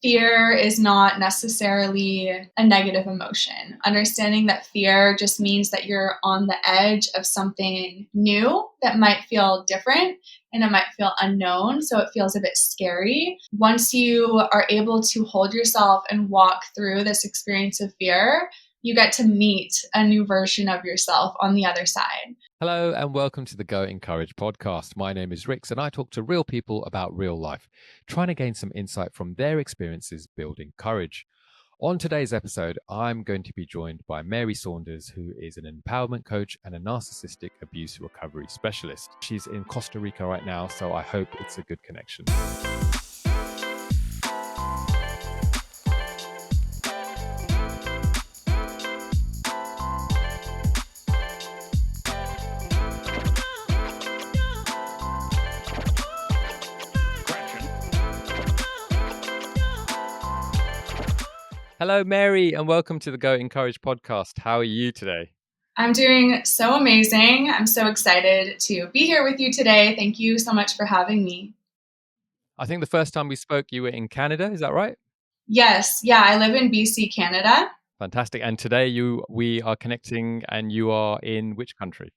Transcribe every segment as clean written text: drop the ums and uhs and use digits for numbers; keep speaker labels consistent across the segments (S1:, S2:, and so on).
S1: fear is not necessarily a negative emotion. Understanding that fear just means that you're on the edge of something new that might feel different and it might feel unknown. So it feels a bit scary. Once you are able to hold yourself and walk through this experience of fear, you get to meet a new version of yourself on the other side.
S2: Hello and welcome to the Go Encourage podcast. My name is Rix and I talk to real people about real life, trying to gain some insight from their experiences building courage. On today's episode, I'm going to be joined by Mary Saunders, who is an empowerment coach and a narcissistic abuse recovery specialist. She's in Costa Rica right now, so I hope it's a good connection. Hello, Mary, and welcome to the Go Encourage podcast. How are you today?
S1: I'm doing so amazing. I'm so excited to be here with you today. Thank you so much for having me.
S2: I think the first time we spoke, you were in Canada. Is that right?
S1: Yes. Yeah, I live in BC, Canada.
S2: Fantastic. And today we are connecting and you are in which country?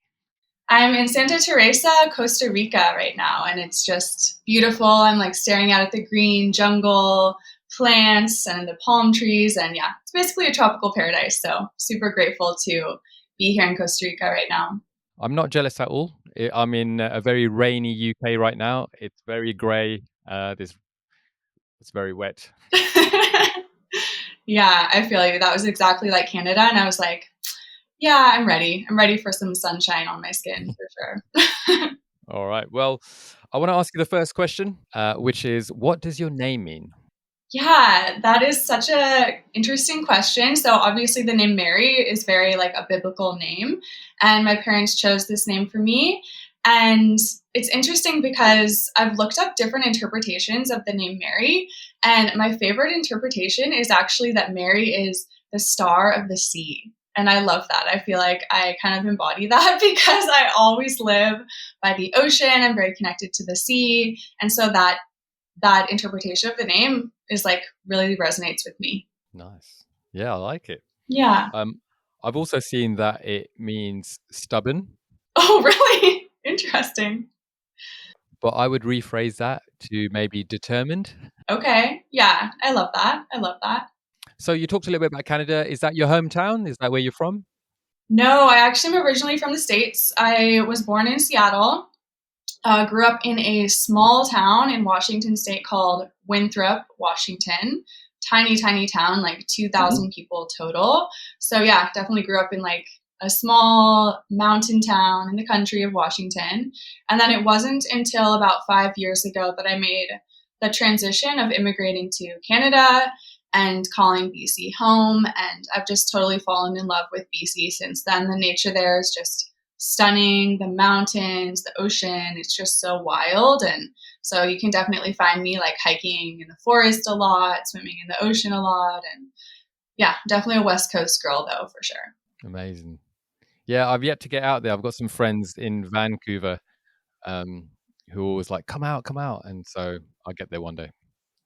S1: I'm in Santa Teresa, Costa Rica right now, and it's just beautiful. I'm like staring out at the green jungle, plants, and the palm trees. And yeah, it's basically a tropical paradise. So super grateful to be here in Costa Rica right now.
S2: I'm not jealous at all. I'm in a very rainy UK right now. It's very grey. It's very wet.
S1: Yeah, I feel you. That was exactly like Canada. And I was like, yeah, I'm ready. I'm ready for some sunshine on my skin for sure.
S2: All right. Well, I want to ask you the first question, which is, what does your name mean?
S1: Yeah, that is such a interesting question. So obviously the name Mary is very like a biblical name, and my parents chose this name for me. And it's interesting because I've looked up different interpretations of the name Mary, and my favorite interpretation is actually that Mary is the star of the sea. And I love that. I feel like I kind of embody that because I always live by the ocean. I'm very connected to the sea. And so that interpretation of the name is like really resonates with me.
S2: Nice. Yeah, I like it.
S1: Yeah.
S2: I've also seen that it means stubborn.
S1: Oh, really? Interesting.
S2: But I would rephrase that to maybe determined.
S1: Okay. Yeah, I love that. I love that.
S2: So you talked a little bit about Canada. Is that your hometown? Is that where you're from?
S1: No, I actually am originally from the States. I was born in Seattle. Grew up in a small town in Washington State called Winthrop, Washington. Tiny, tiny town, like 2,000 people total. So yeah, definitely grew up in like a small mountain town in the country of Washington. And then it wasn't until about 5 years ago that I made the transition of immigrating to Canada and calling BC home. And I've just totally fallen in love with BC since then. The nature there is just stunning, the mountains, the ocean, it's just so wild. And so you can definitely find me like hiking in the forest a lot, swimming in the ocean a lot. And yeah, definitely a West Coast girl though, for sure.
S2: Amazing. Yeah, I've yet to get out there. I've got some friends in Vancouver who are always like, come out. And so I'll get there one day.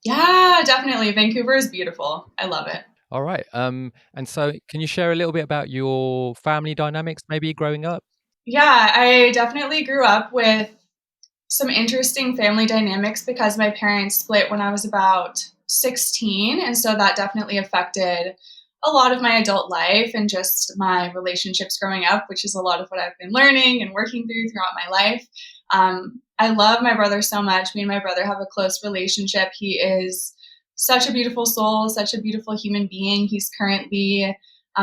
S1: Yeah, definitely. Vancouver is beautiful. I love it.
S2: All right. And so can you share a little bit about your family dynamics maybe growing up?
S1: Yeah, I definitely grew up with some interesting family dynamics because my parents split when I was about 16. And so that definitely affected a lot of my adult life and just my relationships growing up, which is a lot of what I've been learning and working through throughout my life. I love my brother so much. Me and my brother have a close relationship. He is such a beautiful soul, such a beautiful human being. He's currently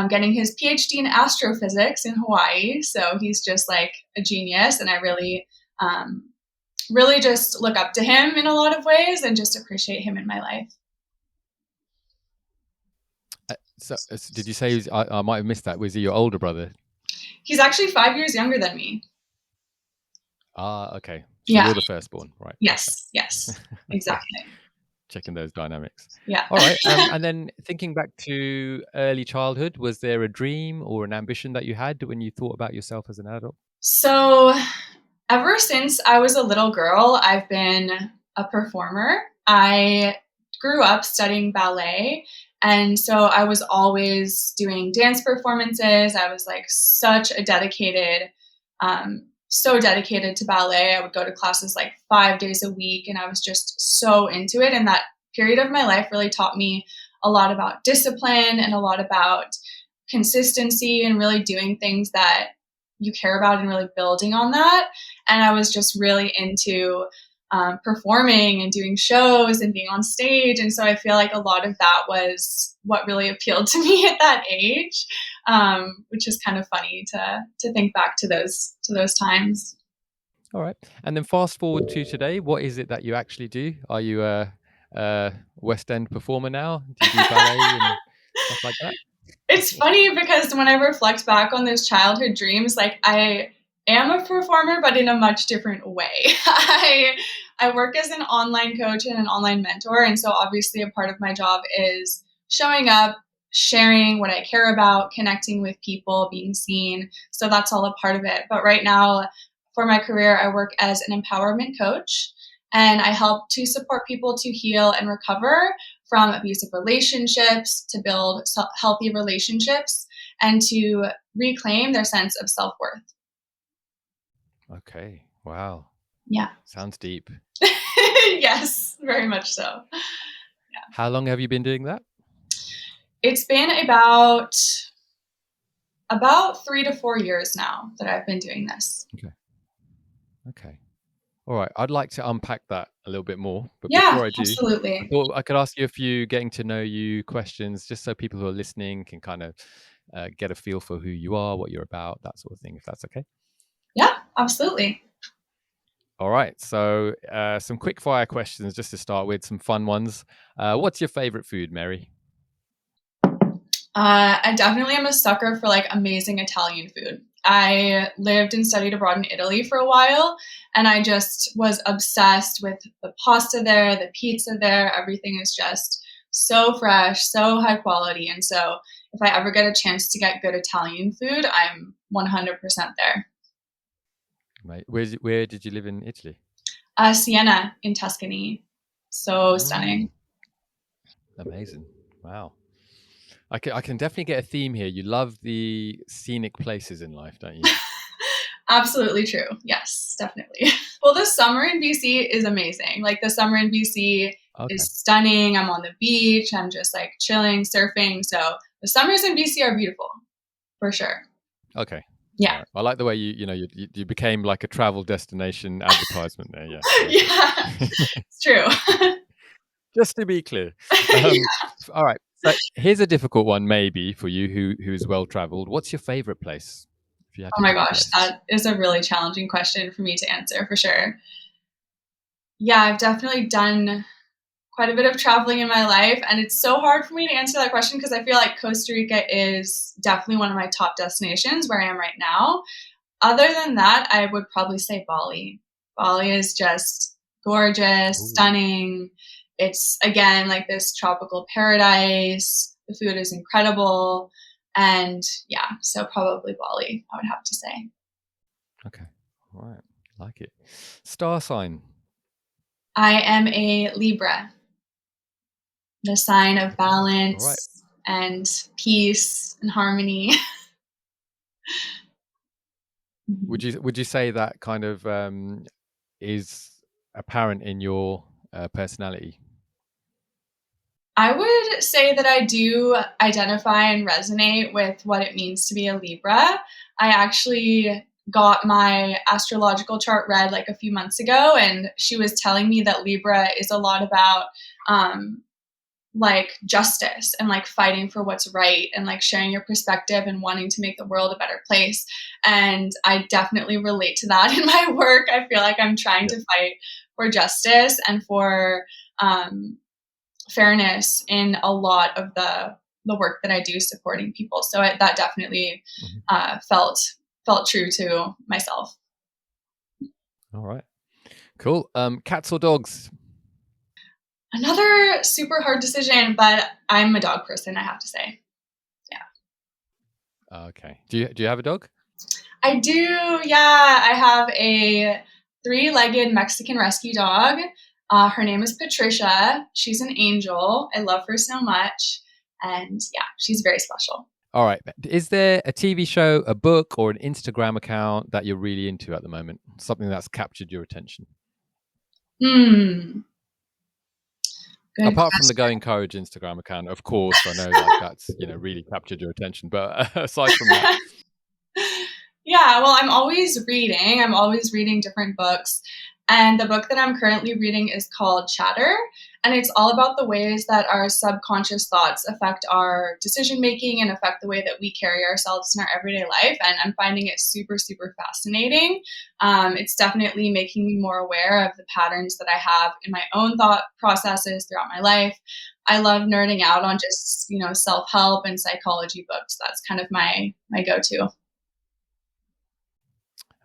S1: getting his PhD in astrophysics in Hawaii. So he's just like a genius. And I really just look up to him in a lot of ways and just appreciate him in my life.
S2: So did you say I might have missed that? Was he your older brother?
S1: He's actually 5 years younger than me.
S2: Okay. So
S1: Yeah.
S2: you're the firstborn, right?
S1: Yes, exactly.
S2: Checking those dynamics.
S1: Yeah.
S2: All right. And then thinking back to early childhood, was there a dream or an ambition that you had when you thought about yourself as an adult?
S1: So ever since I was a little girl, I've been a performer. I grew up studying ballet. And so I was always doing dance performances. I was like so dedicated to ballet. I would go to classes like 5 days a week, and I was just so into it. And that period of my life really taught me a lot about discipline and a lot about consistency and really doing things that you care about and really building on that. And I was just really into performing and doing shows and being on stage. And so I feel like a lot of that was what really appealed to me at that age, which is kind of funny to think back to those times.
S2: All right. And then fast forward to today, what is it that you actually do? Are you a West End performer now? Do you do ballet and stuff like that?
S1: It's funny because when I reflect back on those childhood dreams, like I am a performer, but in a much different way. I work as an online coach and an online mentor. And so obviously a part of my job is showing up, sharing what I care about, connecting with people, being seen. So that's all a part of it. But right now, for my career, I work as an empowerment coach, and I help to support people to heal and recover from abusive relationships, to build healthy relationships, and to reclaim their sense of self-worth.
S2: Okay. Wow.
S1: Yeah.
S2: Sounds deep.
S1: Yes, very much so.
S2: How long have you been doing that?
S1: It's been about 3 to 4 years now that I've been doing this.
S2: Okay. All right. I'd like to unpack that a little bit more. But
S1: Yeah,
S2: before I do, I
S1: absolutely.
S2: thought I could ask you a few getting to know you questions, just so people who are listening can kind of get a feel for who you are, what you're about, that sort of thing, if that's okay.
S1: Yeah, absolutely.
S2: All right. So some quick fire questions just to start with, some fun ones. What's your favorite food, Mary?
S1: I definitely am a sucker for like amazing Italian food. I lived and studied abroad in Italy for a while, and I just was obsessed with the pasta there, the pizza there. Everything is just so fresh, so high quality. And so if I ever get a chance to get good Italian food, I'm 100% there.
S2: Right. Where did you live in Italy?
S1: Siena in Tuscany. So stunning.
S2: Amazing. Wow. I can definitely get a theme here. You love the scenic places in life, don't you?
S1: Absolutely true. Yes, definitely. Well, the summer in BC is amazing. Like the summer in BC
S2: Okay.
S1: is stunning. I'm on the beach. I'm just like chilling, surfing. So the summers in BC are beautiful for sure.
S2: Okay.
S1: Yeah.
S2: All right. I like the way you became like a travel destination advertisement there. Yeah.
S1: Yeah, it's true.
S2: Just to be clear.
S1: Yeah.
S2: All right. So here's a difficult one, maybe for you who's well traveled. What's your favorite place? If you had
S1: Oh
S2: to
S1: my
S2: pick a
S1: gosh,
S2: place.
S1: that is a really challenging question for me to answer for sure. Yeah, I've definitely done quite a bit of traveling in my life, and it's so hard for me to answer that question because I feel like Costa Rica is definitely one of my top destinations where I am right now. Other than that, I would probably say Bali. Bali is just gorgeous,
S2: Ooh.
S1: stunning. It's again like this tropical paradise. The food is incredible. And yeah, so probably Bali, I would have to say.
S2: Okay. All right. Like it. Star sign.
S1: I am a Libra, the sign of
S2: Okay. All right.
S1: balance and peace and harmony.
S2: Would you say that kind of is apparent in your personality?
S1: I would say that I do identify and resonate with what it means to be a Libra. I actually got my astrological chart read like a few months ago, and she was telling me that Libra is a lot about like justice and like fighting for what's right and like sharing your perspective and wanting to make the world a better place. And I definitely relate to that in my work. I feel like I'm trying to fight for justice and for fairness in a lot of the work that I do supporting people. So that definitely felt true to myself.
S2: All right. Cool. Cats or dogs?
S1: Another super hard decision, but I'm a dog person, I have to say. Yeah.
S2: Okay. Do you have a dog?
S1: I do. Yeah, I have a 3-legged Mexican rescue dog. Her name is Patricia. She's an angel. I love her so much. And yeah, she's very special.
S2: All right. Is there a TV show, a book, or an Instagram account that you're really into at the moment? Something that's captured your attention?
S1: Good
S2: Apart from the
S1: question.
S2: Going Courage Instagram account, of course, I know like that's really captured your attention. But aside from that,
S1: Yeah, well, I'm always reading. I'm always reading different books. And the book that I'm currently reading is called Chatter. And it's all about the ways that our subconscious thoughts affect our decision making and affect the way that we carry ourselves in our everyday life. And I'm finding it super, super fascinating. It's definitely making me more aware of the patterns that I have in my own thought processes throughout my life. I love nerding out on just, self-help and psychology books. That's kind of my go-to.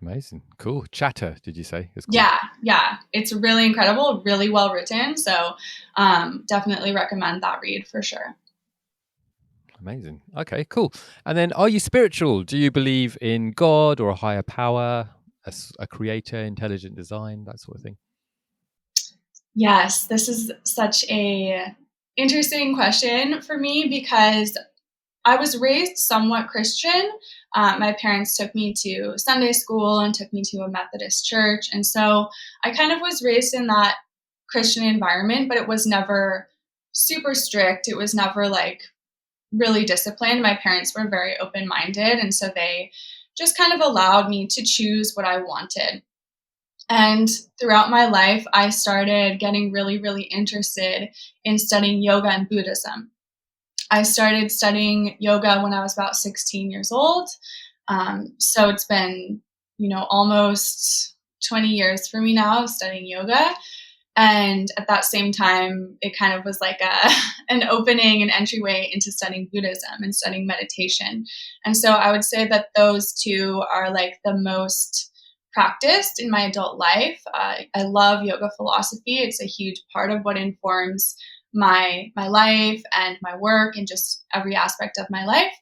S2: amazing, cool. Chatter, did you say? It's called.
S1: Yeah. It's really incredible, really well written. So definitely recommend that read for sure.
S2: Amazing. Okay, cool. And then, are you spiritual? Do you believe in God or a higher power, a creator, intelligent design, that sort of thing?
S1: Yes, this is such a interesting question for me because I was raised somewhat Christian. My parents took me to Sunday school and took me to a Methodist church. And so I kind of was raised in that Christian environment, but it was never super strict. It was never like really disciplined. My parents were very open-minded. And so they just kind of allowed me to choose what I wanted. And throughout my life, I started getting really, really interested in studying yoga and Buddhism. I started studying yoga when I was about 16 years old. So it's been, almost 20 years for me now of studying yoga. And at that same time, it kind of was like an opening, an entryway into studying Buddhism and studying meditation. And so I would say that those two are like the most practiced in my adult life. I love yoga philosophy. It's a huge part of what informs my life and my work and just every aspect of my life,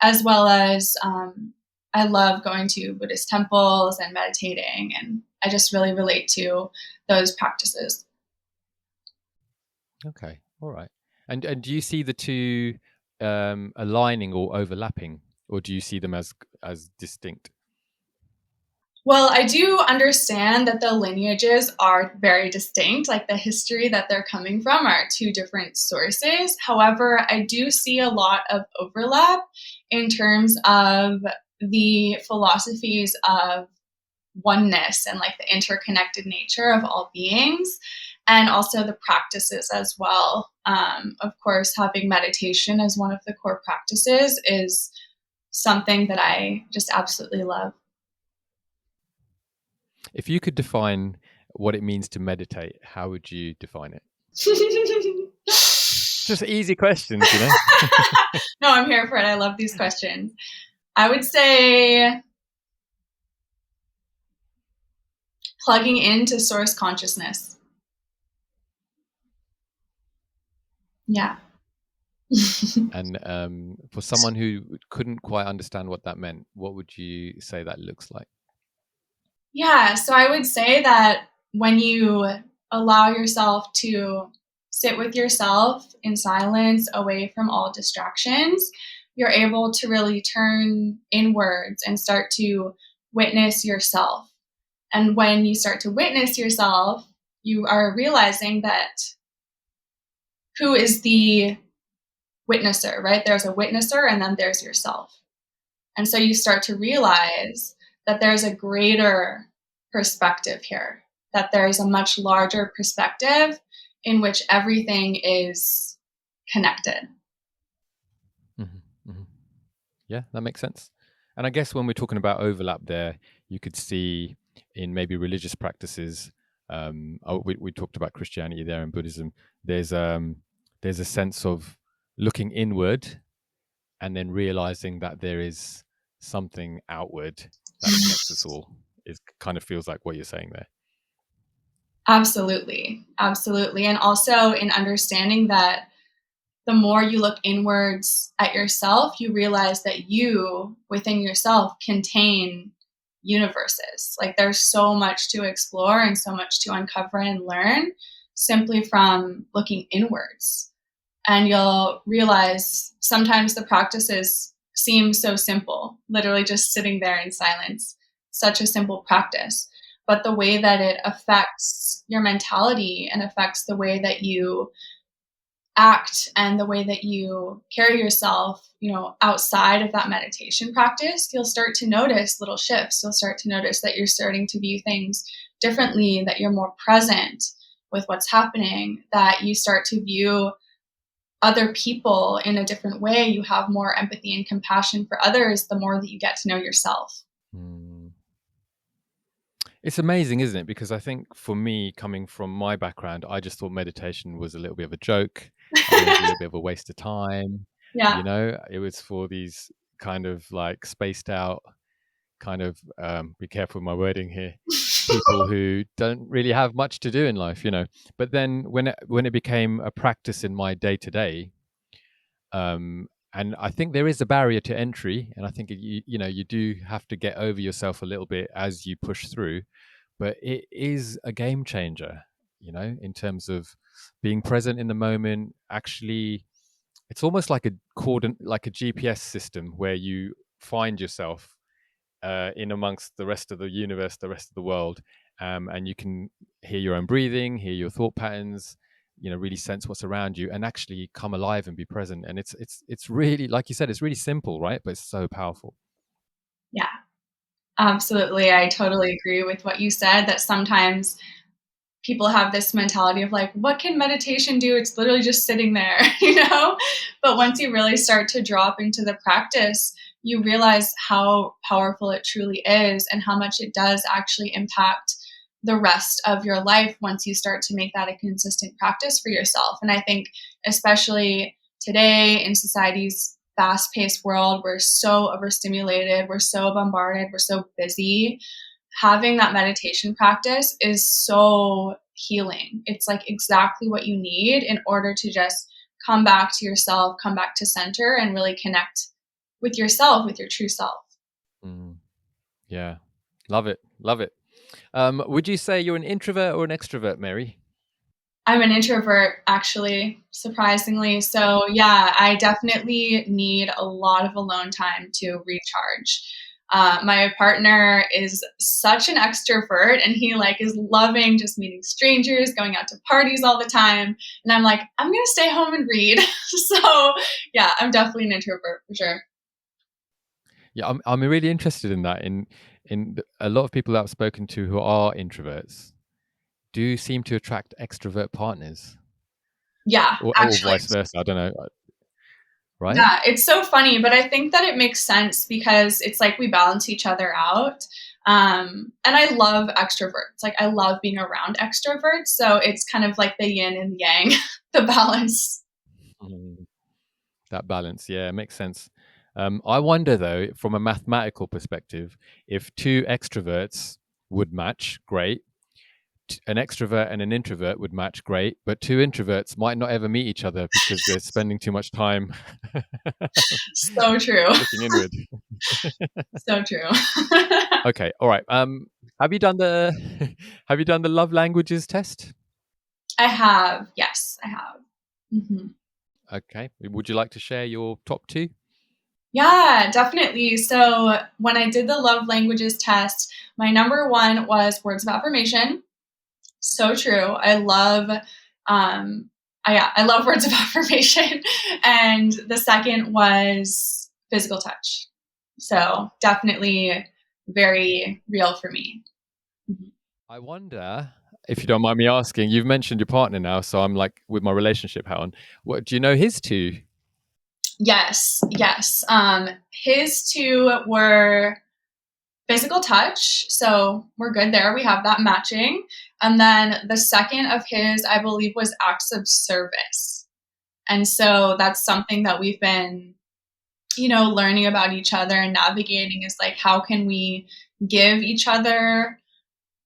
S1: as well as I love going to Buddhist temples and meditating, and I just really relate to those practices.
S2: Okay, all right. And do you see the two aligning or overlapping, or do you see them as distinct?
S1: Well, I do understand that the lineages are very distinct, like the history that they're coming from are two different sources. However, I do see a lot of overlap in terms of the philosophies of oneness and like the interconnected nature of all beings, and also the practices as well. Of course, having meditation as one of the core practices is something that I just absolutely love.
S2: If you could define what it means to meditate, how would you define it? Just easy questions,
S1: No, I'm here for it. I love these questions. I would say plugging into source consciousness. Yeah.
S2: And for someone who couldn't quite understand what that meant, what would you say that looks like?
S1: Yeah, so I would say that when you allow yourself to sit with yourself in silence, away from all distractions, you're able to really turn inwards and start to witness yourself. And when you start to witness yourself, you are realizing that who is the witnesser, right? There's a witnesser and then there's yourself. And so you start to realize that there's a greater perspective here, that there's a much larger perspective in which everything is connected.
S2: Mm-hmm, mm-hmm. Yeah, that makes sense. And I guess when we're talking about overlap there, you could see in maybe religious practices, we talked about Christianity there and Buddhism, there's a sense of looking inward and then realizing that there is something outward that connects us all. It kind of feels like what you're saying there.
S1: Absolutely. Absolutely. And also in understanding that the more you look inwards at yourself, you realize that you within yourself contain universes. Like there's so much to explore and so much to uncover and learn. simply from looking inwards. And you'll realize sometimes the practices seem so simple, literally just sitting there in silence, such a simple practice. But the way that it affects your mentality and affects the way that you act and the way that you carry yourself, outside of that meditation practice, you'll start to notice little shifts. You'll start to notice that you're starting to view things differently, that you're more present with what's happening, that you start to view other people in a different way. You have more empathy and compassion for others the more that you get to know yourself.
S2: Mm. It's amazing, isn't it? Because I think for me, coming from my background, I just thought meditation was a little bit of a joke. I thought it was a little bit of a waste of time.
S1: Yeah.
S2: It was for these kind of like spaced out kind of, be careful with my wording here, people who don't really have much to do in life, But then when it became a practice in my day to day, and I think there is a barrier to entry, and I think you do have to get over yourself a little bit as you push through, but it is a game changer, in terms of being present in the moment. Actually, it's almost like like a GPS system where you find yourself in amongst the rest of the universe, the rest of the world, and you can hear your own breathing, hear your thought patterns, really sense what's around you, and actually come alive and be present. And it's really, like you said, it's really simple, right? But it's so powerful.
S1: Yeah, absolutely. I totally agree with what you said, that sometimes people have this mentality of like, what can meditation do? It's literally just sitting there, But once you really start to drop into the practice, you realize how powerful it truly is and how much it does actually impact the rest of your life once you start to make that a consistent practice for yourself. And I think, especially today in society's fast paced world, we're so overstimulated, we're so bombarded, we're so busy. Having that meditation practice is so healing. It's like exactly what you need in order to just come back to yourself, come back to center, and really connect with yourself, with your true self.
S2: Yeah, love it. Would you say you're an introvert or an extrovert, Mary?
S1: I'm an introvert, actually, surprisingly. So, yeah, I definitely need a lot of alone time to recharge. My partner is such an extrovert, and he is loving just meeting strangers, going out to parties all the time. And I'm like, I'm gonna stay home and read. So, yeah, I'm definitely an introvert for sure.
S2: Yeah, I'm really interested in that. A lot of people that I've spoken to who are introverts do seem to attract extrovert partners,
S1: Yeah,
S2: or
S1: actually.
S2: vice versa. I don't know, right?
S1: Yeah, it's so funny, but I think that it makes sense because it's like we balance each other out. And I love extroverts. Like I love being around extroverts. So it's kind of like the yin and the yang, the balance.
S2: Mm, that balance, yeah, makes sense. I wonder though, from a mathematical perspective, if two extroverts would match, great. An extrovert and an introvert would match, great. But two introverts might not ever meet each other because they're spending too much time
S1: So true.
S2: looking inward.
S1: So true.
S2: Okay, all right. Have you done the have you done the love languages test?
S1: I have. Yes, I have. hmm
S2: Okay. Would you like to share your top two?
S1: Yeah, definitely. So when I did the love languages test, my number one was words of affirmation. So true. I love I love words of affirmation. And the second was physical touch. So definitely very real for me. Mhm.
S2: I wonder if you don't mind me asking. You've mentioned your partner now, so I'm like with my relationship hat on. What do you know his two?
S1: Yes, yes. His two were physical touch. So we're good there. We have that matching. And then the second of his, I believe, was acts of service. And so that's something that we've been, learning about each other and navigating is like, how can we give each other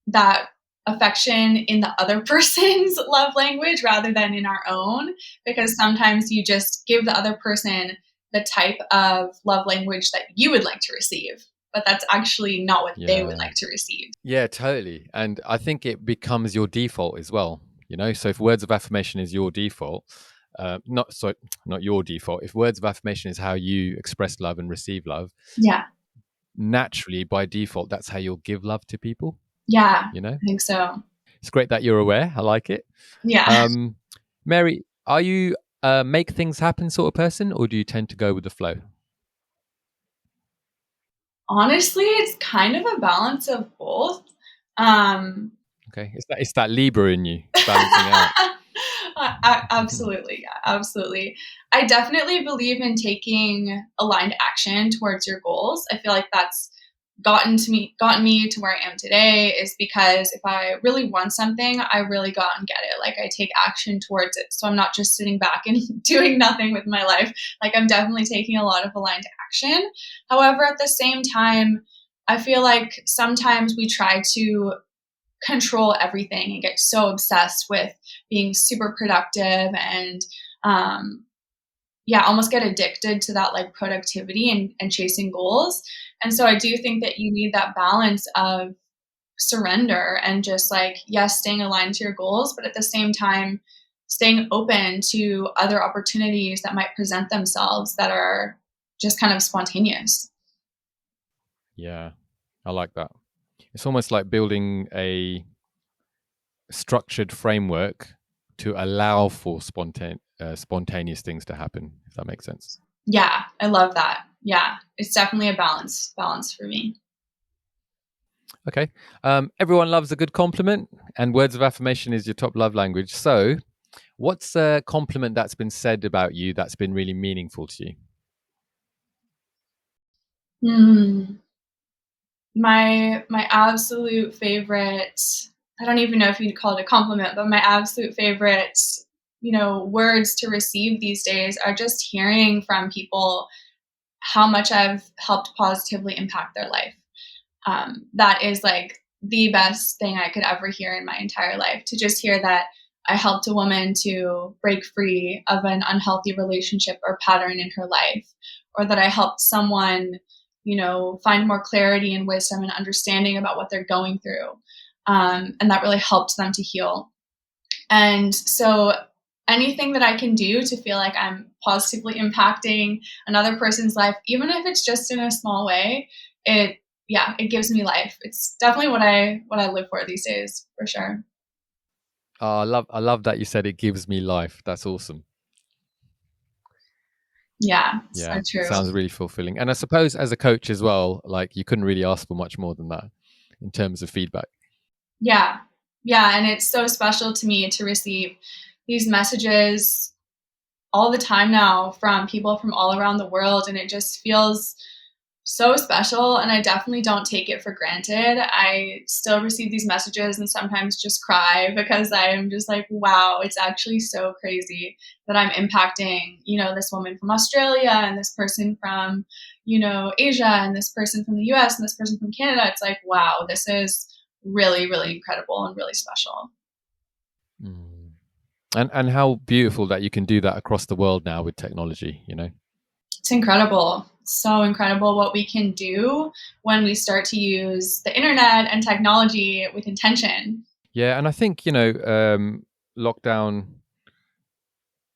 S1: that affection in the other person's love language rather than in our own? Because sometimes you just give the other person the type of love language that you would like to receive, but that's actually not what they would
S2: Yeah.
S1: like to receive.
S2: Yeah, totally. And I think it becomes your default as well. So if words of affirmation is your default, not your default, if words of affirmation is how you express love and receive love,
S1: Yeah.
S2: naturally by default that's how you'll give love to people.
S1: Yeah, I think so.
S2: It's great that you're aware. I like it.
S1: Yeah.
S2: Mary, are you a make things happen sort of person, or do you tend to go with the flow?
S1: Honestly, it's kind of a balance of both.
S2: Okay, it's that Libra in you balancing out.
S1: Absolutely, yeah, absolutely. I definitely believe in taking aligned action towards your goals. I feel like that's gotten me to where I am today, is because if I really want something, I really go out and get it. Like, I take action towards it. So I'm not just sitting back and doing nothing with my life. Like, I'm definitely taking a lot of aligned action. However, at the same time, I feel like sometimes we try to control everything and get so obsessed with being super productive and almost get addicted to that like productivity and chasing goals. And so I do think that you need that balance of surrender and just like, yes, staying aligned to your goals, but at the same time staying open to other opportunities that might present themselves that are just kind of spontaneous.
S2: Yeah, I like that. It's almost like building a structured framework to allow for spontaneous things to happen, if that makes sense.
S1: Yeah, I love that. Yeah, it's definitely a balance for me.
S2: Okay. Everyone loves a good compliment, and words of affirmation is your top love language. So, what's a compliment that's been said about you that's been really meaningful to you?
S1: Hmm. My absolute favorite, I don't even know if you'd call it a compliment, but my absolute favorite, words to receive these days are just hearing from people how much I've helped positively impact their life. That is like the best thing I could ever hear in my entire life, to just hear that I helped a woman to break free of an unhealthy relationship or pattern in her life, or that I helped someone, find more clarity and wisdom and understanding about what they're going through. And that really helped them to heal. And so anything that I can do to feel like I'm positively impacting another person's life, even if it's just in a small way, it gives me life. It's definitely what I live for these days, for sure.
S2: Oh, I love that you said it gives me life. That's awesome.
S1: Yeah, so
S2: Yeah,
S1: true.
S2: sounds really fulfilling. And I suppose as a coach as well, like you couldn't really ask for much more than that in terms of feedback.
S1: Yeah. Yeah, and it's so special to me to receive these messages all the time now from people from all around the world, and it just feels so special, and I definitely don't take it for granted. I still receive these messages and sometimes just cry because I am just like, wow, it's actually so crazy that I'm impacting, this woman from Australia and this person from, Asia and this person from the US and this person from Canada. It's like, wow, this is really, really incredible and really special.
S2: Mm. And how beautiful that you can do that across the world now with technology.
S1: It's incredible. So incredible what we can do when we start to use the internet and technology with intention.
S2: Yeah, and I think, lockdown,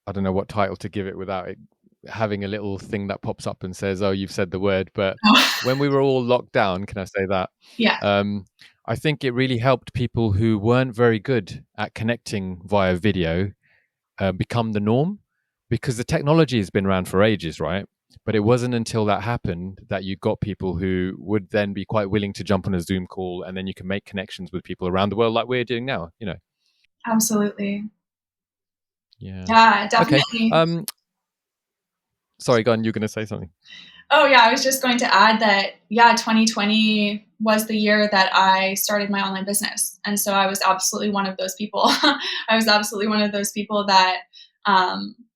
S2: I don't know what title to give it without it having a little thing that pops up and says, "Oh, you've said the word." But when we were all locked down, can I say that?
S1: Yeah,
S2: Um, I think it really helped people who weren't very good at connecting via video become the norm, because the technology has been around for ages, right? But it wasn't until that happened that you got people who would then be quite willing to jump on a Zoom call, and then you can make connections with people around the world like we're doing now.
S1: absolutely.
S2: Yeah.
S1: Yeah,
S2: Okay.
S1: definitely.
S2: Sorry, Gun, you're going to say something.
S1: Oh, yeah, I was just going to add that, yeah, 2020 was the year that I started my online business. And so I was absolutely one of those people. I was absolutely one of those people that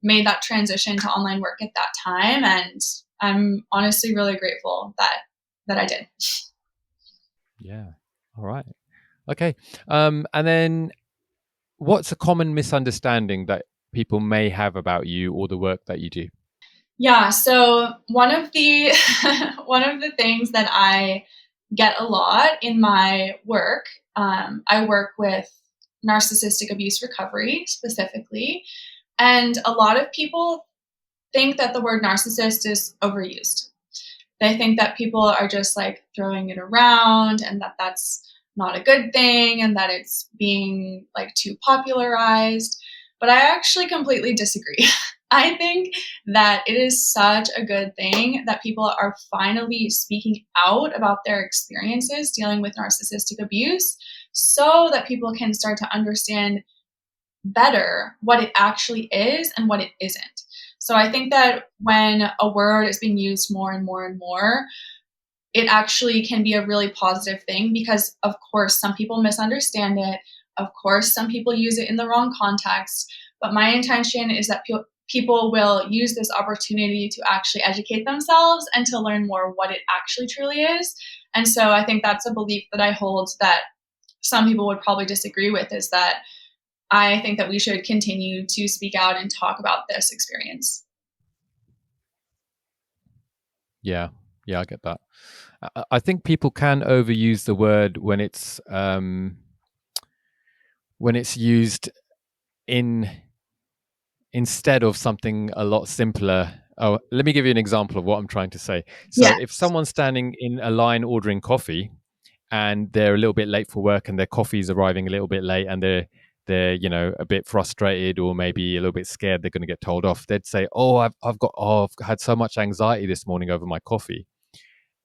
S1: made that transition to online work at that time. And I'm honestly really grateful that I did.
S2: Yeah. All right. Okay. And then what's a common misunderstanding that people may have about you or the work that you do?
S1: Yeah, so one of the one of the things that I get a lot in my work, I work with narcissistic abuse recovery specifically. And a lot of people think that the word narcissist is overused. They think that people are just like throwing it around and that that's not a good thing and that it's being like too popularized. But I actually completely disagree. I think that it is such a good thing that people are finally speaking out about their experiences dealing with narcissistic abuse so that people can start to understand better what it actually is and what it isn't. So I think that when a word is being used more and more and more, it actually can be a really positive thing because, of course, some people misunderstand it. Of course, some people use it in the wrong context. But my intention is that people will use this opportunity to actually educate themselves and to learn more what it actually truly is. And so I think that's a belief that I hold that some people would probably disagree with, is that I think that we should continue to speak out and talk about this experience.
S2: Yeah, I get that. I think people can overuse the word when it's used instead of something a lot simpler. Oh, let me give you an example of what I'm trying to say. So
S1: Yeah.
S2: if someone's standing in a line ordering coffee and they're a little bit late for work and their coffee's arriving a little bit late and they're a bit frustrated or maybe a little bit scared they're going to get told off, they'd say, I've had so much anxiety this morning over my coffee.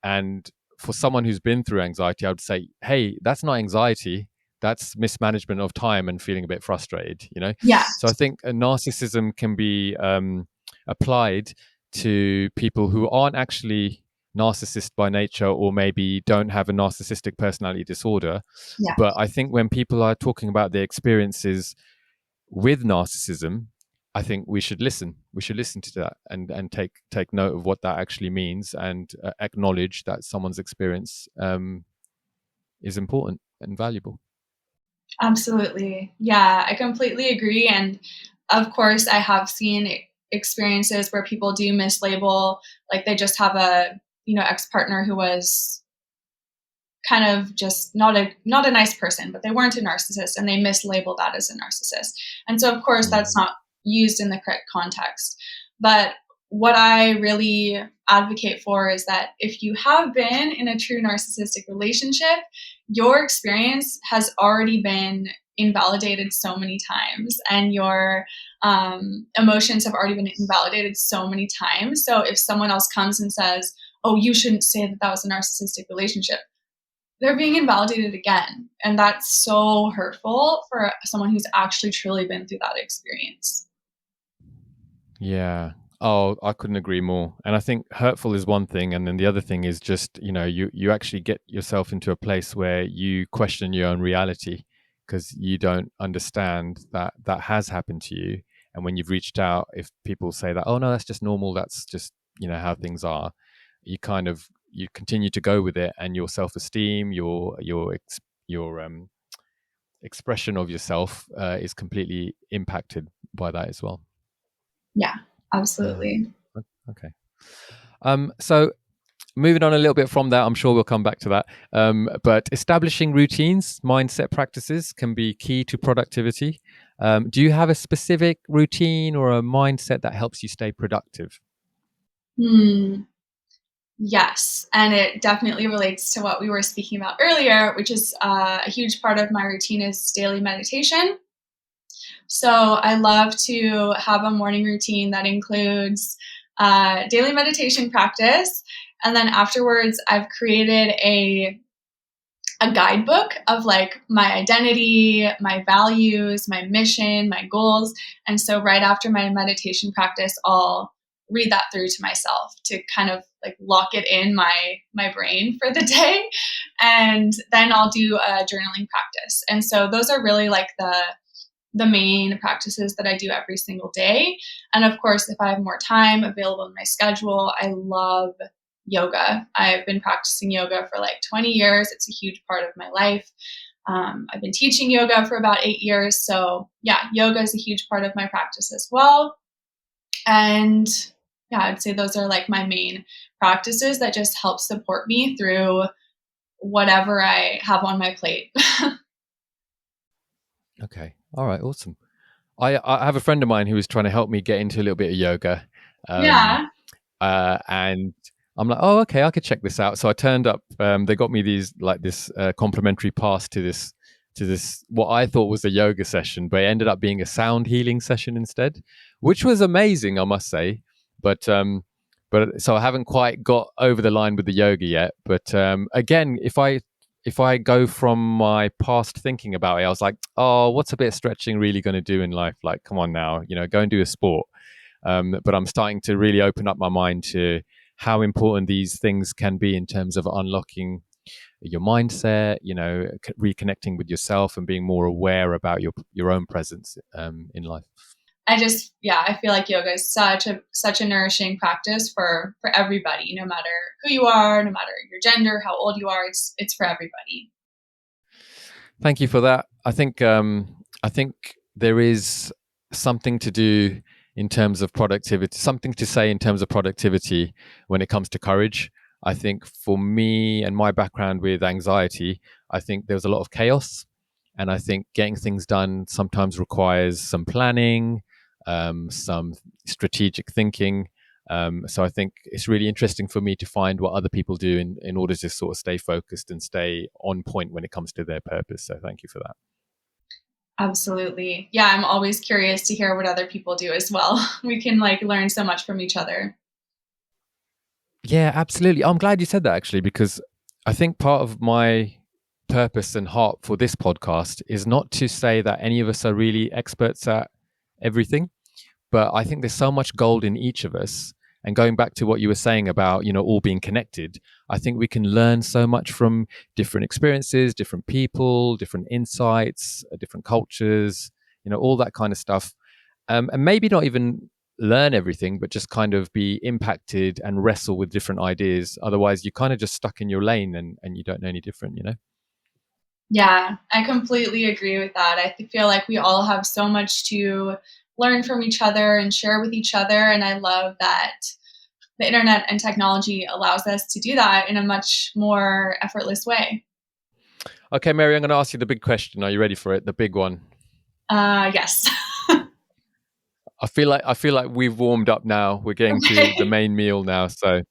S2: And for someone who's been through anxiety, I would say, hey, that's not anxiety, that's mismanagement of time and feeling a bit frustrated.
S1: Yeah.
S2: So I think narcissism can be applied to people who aren't actually narcissist by nature or maybe don't have a narcissistic personality disorder.
S1: Yeah.
S2: But I think when people are talking about their experiences with narcissism, I think we should listen. We should listen to that and take note of what that actually means and acknowledge that someone's experience is important and valuable.
S1: Absolutely. Yeah, I completely agree. And of course, I have seen experiences where people do mislabel, like they just have a, ex-partner who was kind of just not a nice person, but they weren't a narcissist and they mislabel that as a narcissist. And so of course that's not used in the correct context. But what I really advocate for is that if you have been in a true narcissistic relationship, your experience has already been invalidated so many times and your emotions have already been invalidated so many times. So if someone else comes and says, oh, you shouldn't say that that was a narcissistic relationship, they're being invalidated again. And that's so hurtful for someone who's actually truly been through that experience.
S2: Yeah. Oh, I couldn't agree more. And I think hurtful is one thing. And then the other thing is just, you actually get yourself into a place where you question your own reality because you don't understand that that has happened to you. And when you've reached out, if people say that, oh, no, that's just normal, that's just, how things are, you continue to go with it, and your self-esteem, your expression of yourself is completely impacted by that as well.
S1: Yeah, absolutely.
S2: Okay. So moving on a little bit from that, I'm sure we'll come back to that. But establishing routines, mindset practices can be key to productivity. Do you have a specific routine or a mindset that helps you stay productive?
S1: Yes, and it definitely relates to what we were speaking about earlier, which is a huge part of my routine is daily meditation. So I love to have a morning routine that includes daily meditation practice. And then afterwards, I've created a guidebook of like my identity, my values, my mission, my goals. And so right after my meditation practice, I'll read that through to myself to kind of like lock it in my brain for the day. And then I'll do a journaling practice. And so those are really like the main practices that I do every single day. And of course, if I have more time available in my schedule, I love yoga. I've been practicing yoga for like 20 years. It's a huge part of my life. I've been teaching yoga for about 8 years. So yeah, yoga is a huge part of my practice as well. And yeah, I'd say those are like my main practices that just help support me through whatever I have on my plate.
S2: Okay. All right. Awesome. I have a friend of mine who was trying to help me get into a little bit of yoga. Um,
S1: Yeah.
S2: and I'm like, oh, okay, I could check this out. So I turned up. They got me this complimentary pass to this what I thought was a yoga session, but it ended up being a sound healing session instead, which was amazing, I must say. But so I haven't quite got over the line with the yoga yet. But again, if I go from my past thinking about it, I was like, oh, what's a bit of stretching really going to do in life? Like, come on now, go and do a sport. But I'm starting to really open up my mind to how important these things can be in terms of unlocking your mindset, reconnecting with yourself and being more aware about your own presence in life.
S1: I feel like yoga is such a nourishing practice for everybody, no matter who you are, no matter your gender, how old you are. It's for everybody.
S2: Thank you for that. I think there is something to do in terms of productivity, something to say in terms of productivity when it comes to courage. I think for me and my background with anxiety, I think there was a lot of chaos. And I think getting things done sometimes requires some planning, some strategic thinking. So I think it's really interesting for me to find what other people do in order to sort of stay focused and stay on point when it comes to their purpose. So thank you for that.
S1: Absolutely. Yeah, I'm always curious to hear what other people do as well. We can learn so much from each other.
S2: Yeah, absolutely. I'm glad you said that actually, because I think part of my purpose and heart for this podcast is not to say that any of us are really experts at everything, but I think there's so much gold in each of us. And going back to what you were saying about, all being connected, I think we can learn so much from different experiences, different people, different insights, different cultures, all that kind of stuff. And maybe not even learn everything, but just kind of be impacted and wrestle with different ideas. Otherwise, you're kind of just stuck in your lane and you don't know any different.
S1: Yeah, I completely agree with that. I feel like we all have so much to learn from each other and share with each other. And I love that the internet and technology allows us to do that in a much more effortless way.
S2: Okay, Mary, I'm going to ask you the big question. Are you ready for it? The big one.
S1: Yes.
S2: I feel like we've warmed up now. We're getting to the
S1: Okay.
S2: main meal now. So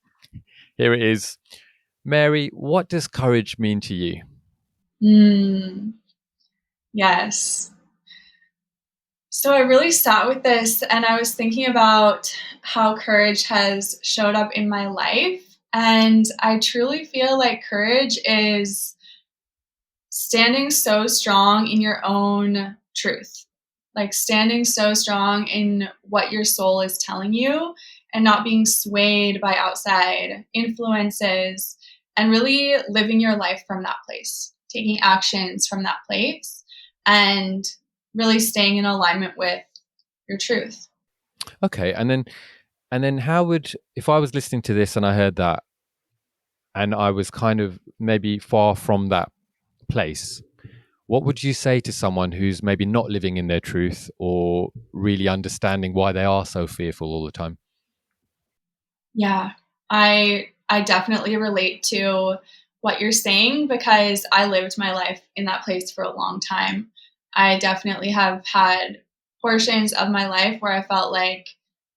S2: here it is. Mary, what does courage mean to you?
S1: Yes. So I really sat with this and I was thinking about how courage has showed up in my life. And I truly feel like courage is standing so strong in your own truth, like standing so strong in what your soul is telling you and not being swayed by outside influences and really living your life from that place, taking actions from that place and really staying in alignment with your truth.
S2: Okay, and then how would, if I was listening to this and I heard that and I was kind of maybe far from that place, what would you say to someone who's maybe not living in their truth or really understanding why they are so fearful all the time?
S1: Yeah, I definitely relate to what you're saying because I lived my life in that place for a long time. I definitely have had portions of my life where I felt like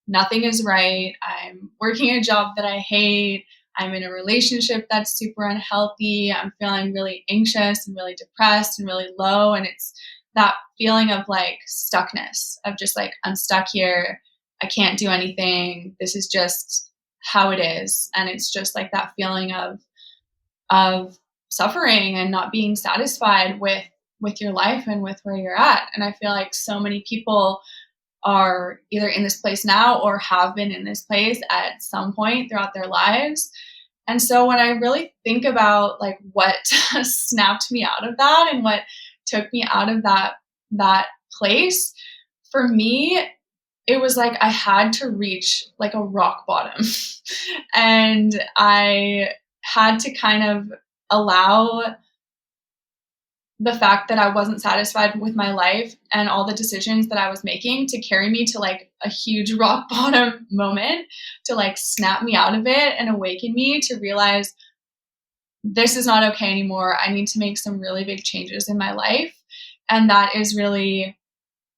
S1: nothing is right. I'm working a job that I hate. I'm in a relationship that's super unhealthy. I'm feeling really anxious and really depressed and really low. And it's that feeling of stuckness, of just I'm stuck here. I can't do anything. This is just how it is. And it's just that feeling of suffering and not being satisfied with your life and with where you're at. And I feel like so many people are either in this place now or have been in this place at some point throughout their lives. And so when I really think about what snapped me out of that and what took me out of that place, for me it was I had to reach a rock bottom. And I had to kind of allow the fact that I wasn't satisfied with my life and all the decisions that I was making to carry me to a huge rock bottom moment, to snap me out of it and awaken me to realize this is not okay anymore. I need to make some really big changes in my life. And that is really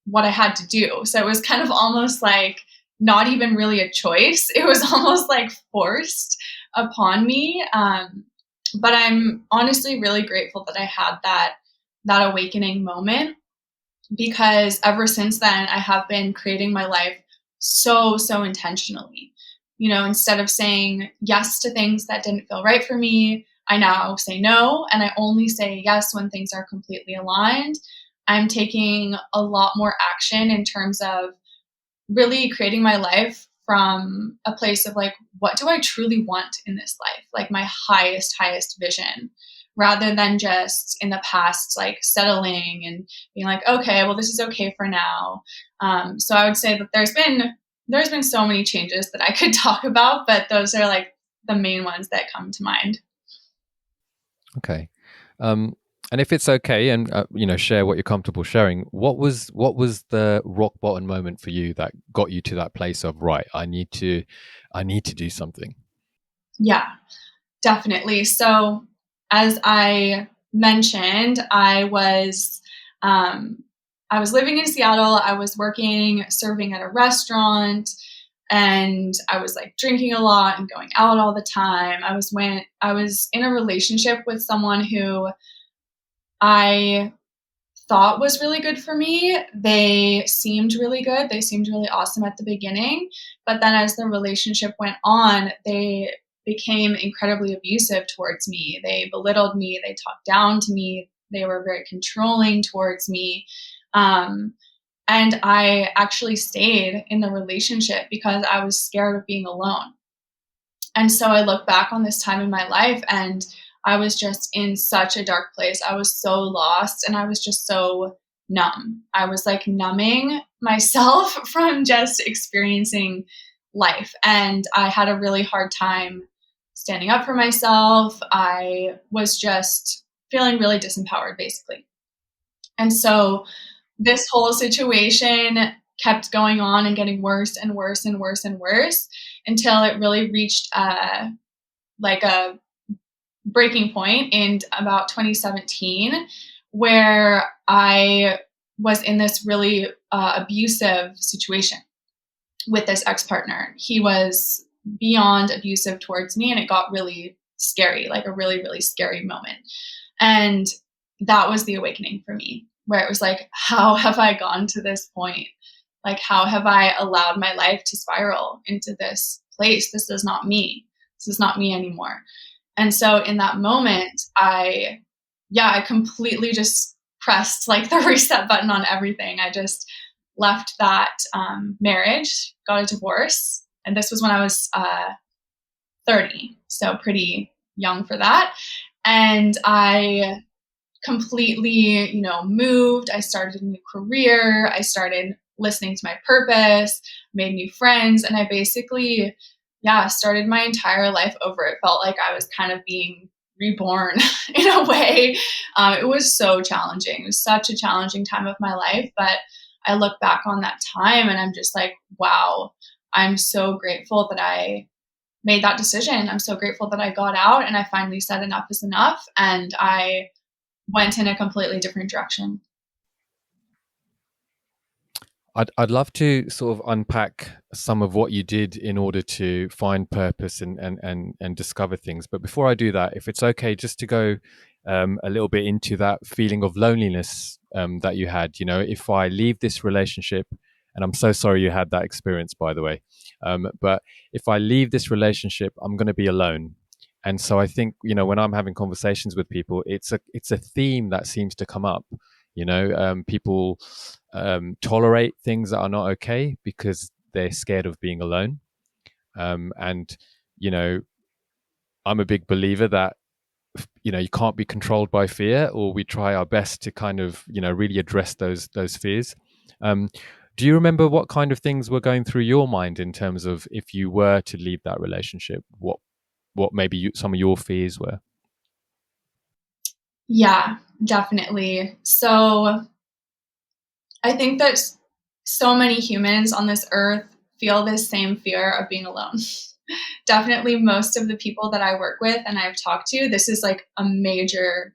S1: what I had to do. So it was kind of almost like not even really a choice. It was almost like forced upon me. But I'm honestly really grateful that I had that awakening moment, because ever since then I have been creating my life so intentionally. Instead of saying yes to things that didn't feel right for me, I now say no, and I only say yes when things are completely aligned. I'm taking a lot more action in terms of really creating my life from a place of like, what do I truly want in this life? Like my highest vision, rather than just in the past, like settling and being like, okay, well, this is okay for now. So I would say that there's been so many changes that I could talk about, but those are like the main ones that come to mind.
S2: Okay. And if it's okay, and share what you're comfortable sharing. What was the rock bottom moment for you that got you to that place of, right, I need to do something?
S1: Yeah, definitely. So, as I mentioned, I was living in Seattle. I was working, serving at a restaurant, and I was like drinking a lot and going out all the time. I was in a relationship with someone who I thought was really good for me. They seemed really good. They seemed really awesome at the beginning. But then as the relationship went on, they became incredibly abusive towards me. They belittled me. They talked down to me. They were very controlling towards me. Um, and I actually stayed in the relationship because I was scared of being alone. And so I look back on this time in my life, and I was just in such a dark place. I was so lost, and I was just so numb. I was like numbing myself from just experiencing life. And I had a really hard time standing up for myself. I was just feeling really disempowered, basically. And so this whole situation kept going on and getting worse and worse and worse and worse, until it really reached like a breaking point in about 2017, where I was in this really abusive situation with this ex-partner. He was beyond abusive towards me, and it got really scary, like a really scary moment. And that was the awakening for me, where it was like, how have I gone to this point? Like, how have I allowed my life to spiral into this place? This is not me. This is not me anymore. And so in that moment, I completely just pressed like the reset button on everything. I just left that marriage, got a divorce. And this was when I was 30, so pretty young for that. And I completely, moved. I started a new career. I started listening to my purpose, made new friends, and I basically, started my entire life over. It felt like I was kind of being reborn in a way. It was so challenging. It was such a challenging time of my life, but I look back on that time and I'm just like, wow, I'm so grateful that I made that decision. I'm so grateful that I got out and I finally said enough is enough. And I went in a completely different direction.
S2: I'd love to sort of unpack some of what you did in order to find purpose and discover things. But before I do that, if it's okay, just to go a little bit into that feeling of loneliness that you had. If I leave this relationship, and I'm so sorry you had that experience, by the way, but if I leave this relationship, I'm going to be alone. And so I think, when I'm having conversations with people, it's a theme that seems to come up. People tolerate things that are not okay because they're scared of being alone. And you know, I'm a big believer that you can't be controlled by fear, or we try our best to kind of really address those fears. Um, do you remember what kind of things were going through your mind in terms of if you were to leave that relationship, what maybe some of your fears were?
S1: Yeah, definitely. So I think that so many humans on this earth feel this same fear of being alone. Definitely most of the people that I work with and I've talked to, this is like a major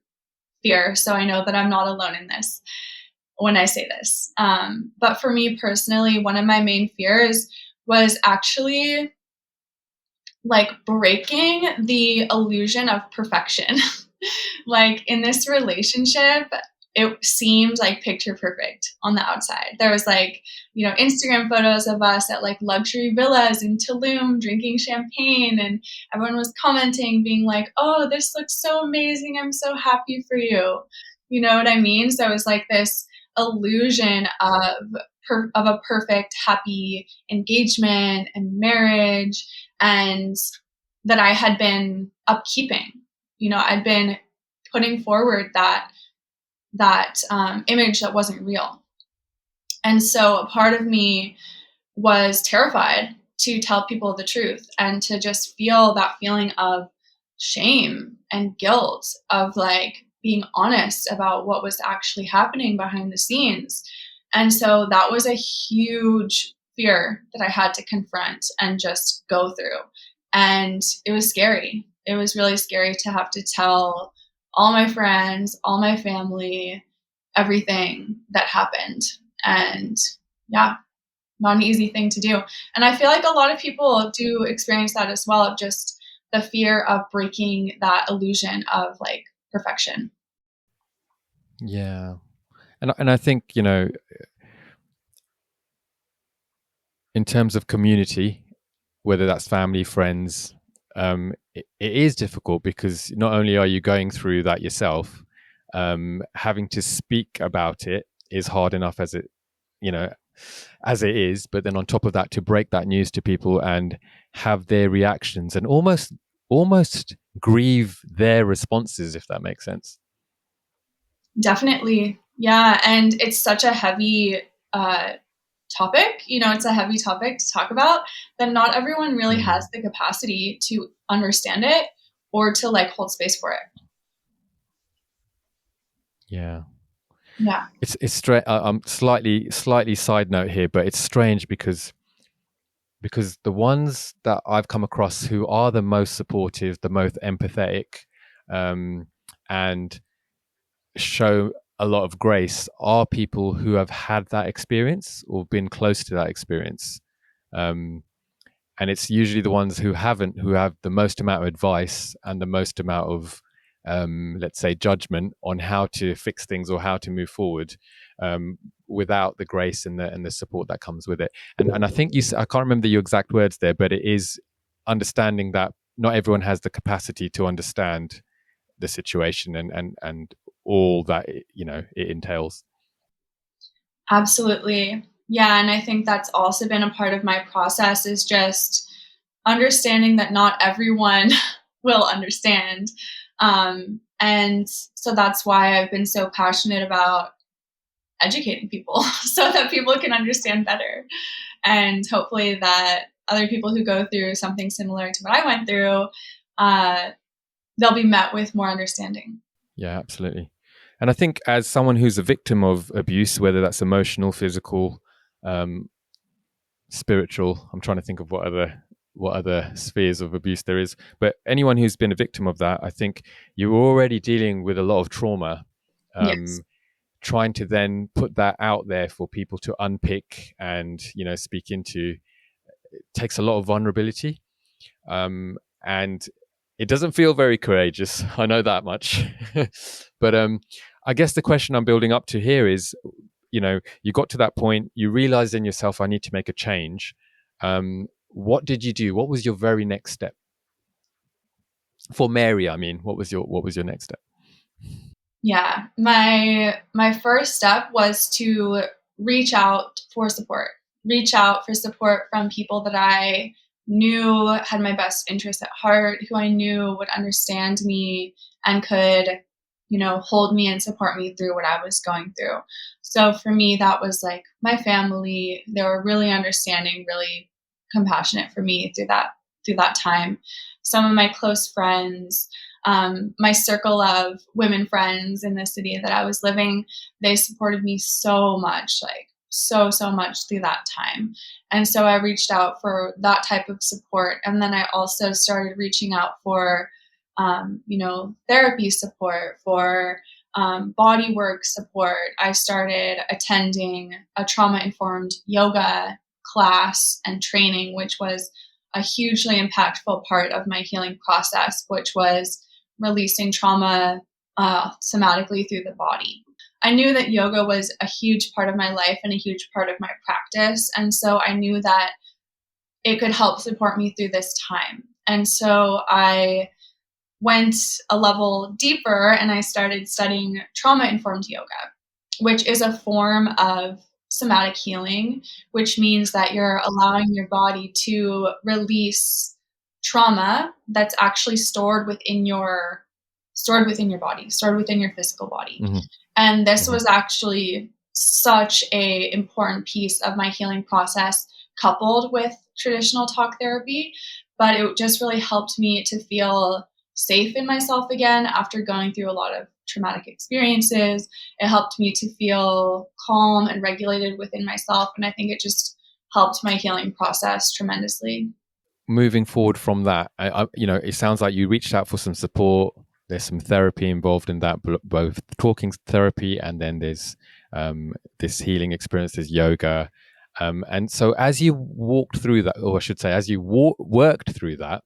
S1: fear. So I know that I'm not alone in this. when I say this. But for me personally, one of my main fears was actually like breaking the illusion of perfection. Like in this relationship, it seemed like picture perfect on the outside. There was like, Instagram photos of us at like luxury villas in Tulum drinking champagne, and everyone was commenting, being like, "Oh, this looks so amazing. I'm so happy for you." You know what I mean? So it was like this illusion of a perfect, happy engagement and marriage, and that I had been upkeeping. I'd been putting forward that image that wasn't real. And so a part of me was terrified to tell people the truth and to just feel that feeling of shame and guilt of like being honest about what was actually happening behind the scenes. And so that was a huge fear that I had to confront and just go through. And it was scary. It was really scary to have to tell all my friends, all my family, everything that happened. And yeah, not an easy thing to do. And I feel like a lot of people do experience that as well, of just the fear of breaking that illusion of like perfection.
S2: Yeah. And I think, in terms of community, whether that's family, friends, it is difficult because not only are you going through that yourself, having to speak about it is hard enough you know, as it is. But then on top of that, to break that news to people and have their reactions and almost grieve their responses, if that makes sense.
S1: Definitely. Yeah. And it's such a heavy topic. It's a heavy topic to talk about that not everyone really has the capacity to understand it or to like hold space for it.
S2: Yeah.
S1: Yeah.
S2: It's strange. Slightly side note here, but it's strange because the ones that I've come across who are the most supportive, the most empathetic, and show a lot of grace are people who have had that experience or been close to that experience. Um, and it's usually the ones who haven't, who have the most amount of advice and the most amount of, let's say, judgment on how to fix things or how to move forward, without the grace and the support that comes with it. And I think I can't remember your exact words there, but it is understanding that not everyone has the capacity to understand the situation and all that it entails.
S1: Absolutely. Yeah. And I think that's also been a part of my process, is just understanding that not everyone will understand. And so that's why I've been so passionate about educating people so that people can understand better. And hopefully that other people who go through something similar to what I went through, uh, they'll be met with more understanding.
S2: Yeah, absolutely. And I think as someone who's a victim of abuse, whether that's emotional, physical, um, spiritual, I'm trying to think of what other spheres of abuse there is, but anyone who's been a victim of that, I think you're already dealing with a lot of trauma.
S1: Yes.
S2: Trying to then put that out there for people to unpick and speak into, it takes a lot of vulnerability, and it doesn't feel very courageous. I know that much. But I guess the question I'm building up to here is, you got to that point, you realized in yourself, I need to make a change. What did you do? What was your very next step for Mary? I mean, what was your next step?
S1: Yeah. My first step was to reach out for support. Reach out for support from people that I knew had my best interest at heart, who I knew would understand me and could, hold me and support me through what I was going through. So for me, that was like my family. They were really understanding, really compassionate for me through that time. Some of my close friends, my circle of women friends in the city that I was living, they supported me so much, like so much through that time. And so I reached out for that type of support. And then I also started reaching out for, therapy support, for body work support. I started attending a trauma-informed yoga class and training, which was a hugely impactful part of my healing process, which was releasing trauma somatically through the body. I knew that yoga was a huge part of my life and a huge part of my practice. And so I knew that it could help support me through this time. And so I went a level deeper and I started studying trauma-informed yoga, which is a form of somatic healing, which means that you're allowing your body to release trauma that's actually stored within your body, stored within your physical body.
S2: Mm-hmm.
S1: And this was actually such a important piece of my healing process, coupled with traditional talk therapy. But it just really helped me to feel safe in myself again after going through a lot of traumatic experiences. It helped me to feel calm and regulated within myself. And I think it just helped my healing process tremendously.
S2: Moving forward from that, it sounds like you reached out for some support. There's some therapy involved in that, both talking therapy and then there's this healing experience, there's yoga. And so as you walked through that, or I should say, as you worked through that,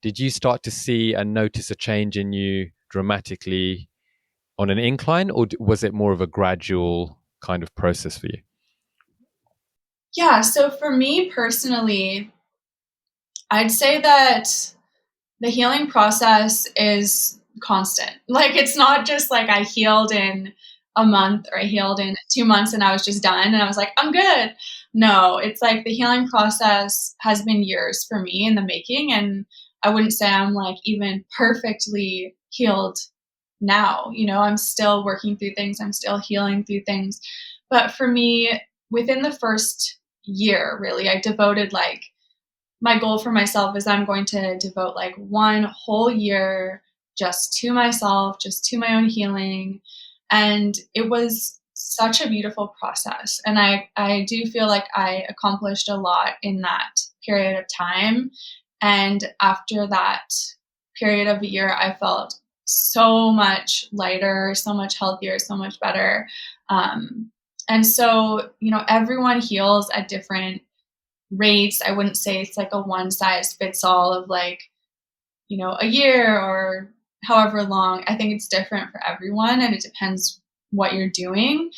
S2: did you start to see and notice a change in you dramatically on an incline, or was it more of a gradual kind of process for you?
S1: Yeah, so for me personally, I'd say that the healing process is constant. Like, it's not just like I healed in a month or I healed in 2 months and I was just done and I was like, I'm good. No, it's like the healing process has been years for me in the making. And I wouldn't say I'm like even perfectly healed now. I'm still working through things, I'm still healing through things. But for me, within the first year, really, I devoted my goal for myself is I'm going to devote like one whole year just to myself, just to my own healing. And it was such a beautiful process. And I do feel like I accomplished a lot in that period of time. And after that period of a year, I felt so much lighter, so much healthier, so much better. And so, everyone heals at different rates. I wouldn't say it's like a one size fits all of like, a year or however long. I think it's different for everyone and it depends what you're doing.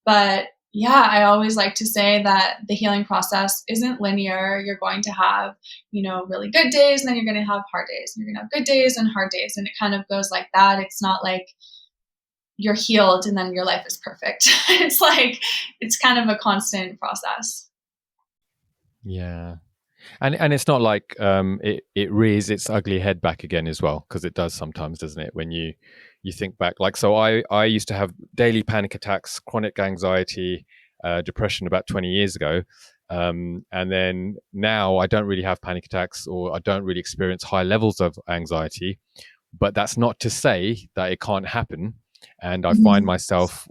S1: But yeah, I always like to say that the healing process isn't linear. You're going to have, really good days and then you're going to have hard days. And you're going to have good days and hard days. And it kind of goes like that. It's not like you're healed and then your life is perfect. It's like, it's kind of a constant process.
S2: Yeah. And it's not like it rears its ugly head back again as well, because it does sometimes, doesn't it? When you think back, like, so I used to have daily panic attacks, chronic anxiety, depression about 20 years ago. And then now I don't really have panic attacks, or I don't really experience high levels of anxiety. But that's not to say that it can't happen. And I find myself,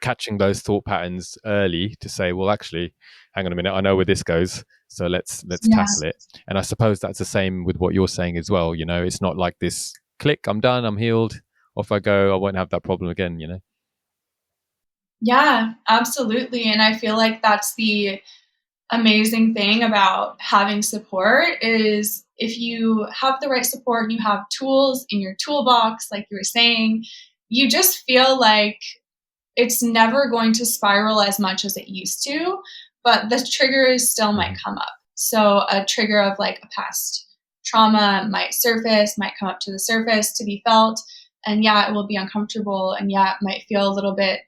S2: catching those thought patterns early to say, well, actually, hang on a minute, I know where this goes. So let's tackle it. And I suppose that's the same with what you're saying as well. It's not like this click, I'm done, I'm healed, off I go, I won't have that problem again,
S1: Yeah, absolutely. And I feel like that's the amazing thing about having support is if you have the right support and you have tools in your toolbox, like you were saying, you just feel like it's never going to spiral as much as it used to, but the triggers still might come up. So a trigger of like a past trauma might surface, might come up to the surface to be felt. And yeah, it will be uncomfortable. And yeah, it might feel a little bit,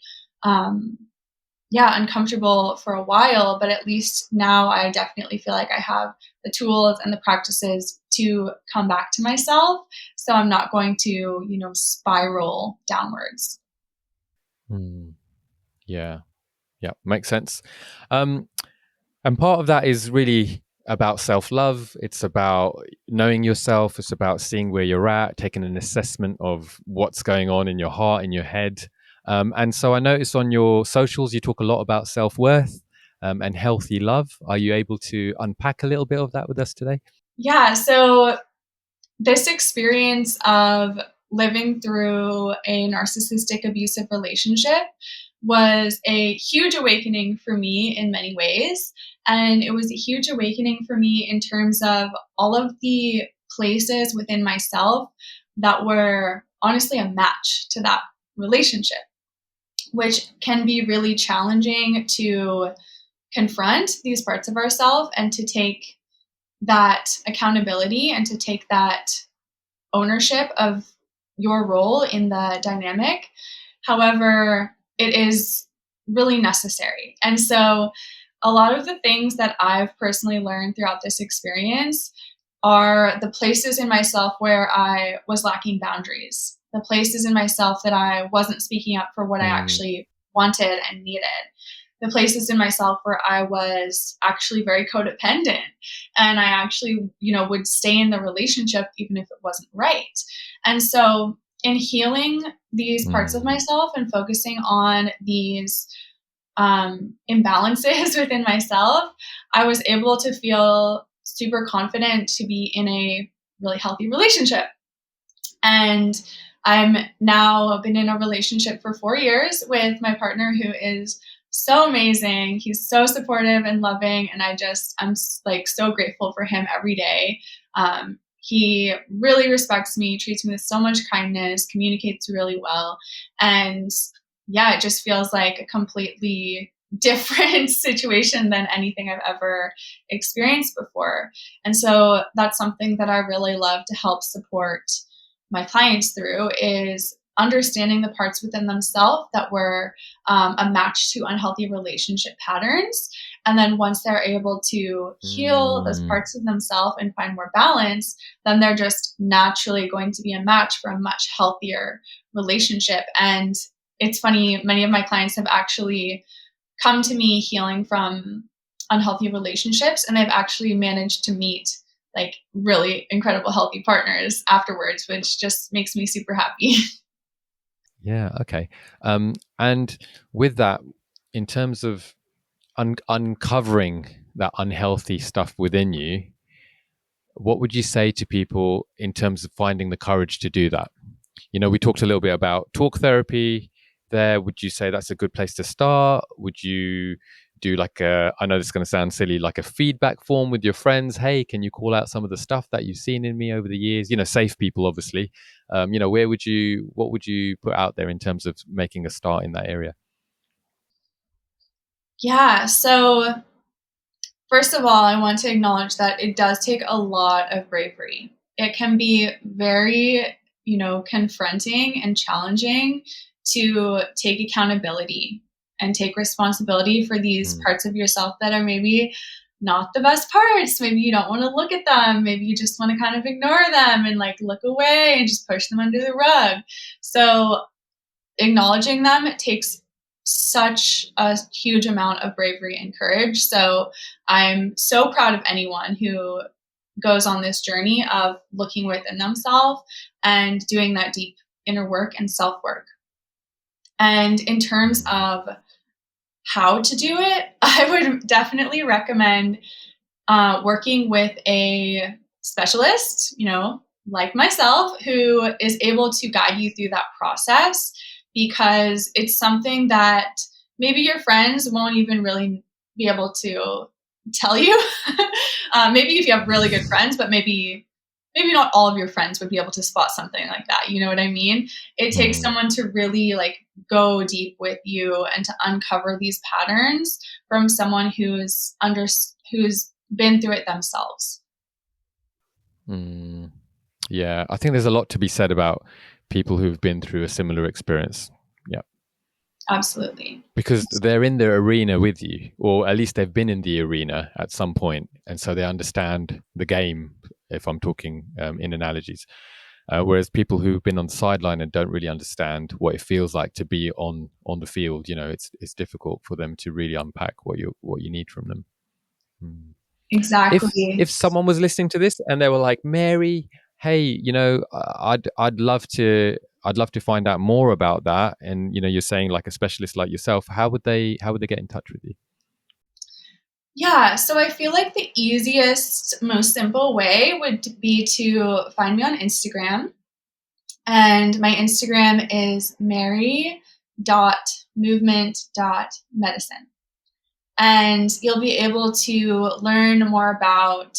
S1: uncomfortable for a while, but at least now I definitely feel like I have the tools and the practices to come back to myself. So I'm not going to, spiral downwards.
S2: Yeah. Makes sense. And part of that is really about self-love. It's about knowing yourself. It's about seeing where you're at, taking an assessment of what's going on in your heart, in your head. And so I noticed on your socials, you talk a lot about self-worth and healthy love. Are you able to unpack a little bit of that with us today?
S1: Yeah. So this experience of living through a narcissistic abusive relationship was a huge awakening for me in many ways. And it was a huge awakening for me in terms of all of the places within myself that were honestly a match to that relationship, which can be really challenging to confront these parts of ourselves and to take that accountability and to take that ownership of your role in the dynamic. However, it is really necessary. And so, a lot of the things that I've personally learned throughout this experience are the places in myself where I was lacking boundaries, the places in myself that I wasn't speaking up for what I actually wanted and needed, the places in myself where I was actually very codependent and I actually, would stay in the relationship even if it wasn't right. And so, in healing these parts of myself and focusing on these imbalances within myself, I was able to feel super confident to be in a really healthy relationship. And I'm now been in a relationship for 4 years with my partner who is so amazing. He's so supportive and loving, and I'm like so grateful for him every day. He really respects me, treats me with so much kindness, communicates really well, and yeah, it just feels like a completely different situation than anything I've ever experienced before. And so that's something that I really love to help support my clients through is understanding the parts within themselves that were a match to unhealthy relationship patterns. And then once they're able to heal those parts of themselves and find more balance, then they're just naturally going to be a match for a much healthier relationship. And it's funny, many of my clients have actually come to me healing from unhealthy relationships, and they've actually managed to meet like really incredible healthy partners afterwards, which just makes me super happy.
S2: Yeah. Okay. And with that, in terms of uncovering that unhealthy stuff within you, what would you say to people in terms of finding the courage to do that? We talked a little bit about talk therapy there. Would you say that's a good place to start? Would you do I know this is going to sound silly, like a feedback form with your friends? Hey, can you call out some of the stuff that you've seen in me over the years? Safe people, obviously. What would you put out there in terms of making a start in that area?
S1: Yeah. So, first of all, I want to acknowledge that it does take a lot of bravery. It can be very, confronting and challenging to take accountability and take responsibility for these parts of yourself that are maybe not the best parts. Maybe you don't want to look at them. Maybe you just want to kind of ignore them and like look away and just push them under the rug. So, acknowledging them takes such a huge amount of bravery and courage. So I'm so proud of anyone who goes on this journey of looking within themselves and doing that deep inner work and self work. And in terms of how to do it, I would definitely recommend working with a specialist, like myself, who is able to guide you through that process because it's something that maybe your friends won't even really be able to tell you. Maybe if you have really good friends, but maybe not all of your friends would be able to spot something like that. You know what I mean? It takes someone to really like go deep with you and to uncover these patterns from someone who's been through it themselves.
S2: Yeah, I think there's a lot to be said about people who've been through a similar experience. Yeah.
S1: Absolutely.
S2: Because they're in the arena with you, or at least they've been in the arena at some point, and so they understand the game, if I'm talking in analogies. Whereas people who've been on the sideline and don't really understand what it feels like to be on the field, it's difficult for them to really unpack what you need from them.
S1: Exactly.
S2: If someone was listening to this and they were like, Mary, hey, I'd love to find out more about that, and you're saying like a specialist like yourself, how would they get in touch with you?
S1: Yeah, so I feel like the easiest, most simple way would be to find me on Instagram. And my Instagram is mary.movement.medicine. And you'll be able to learn more about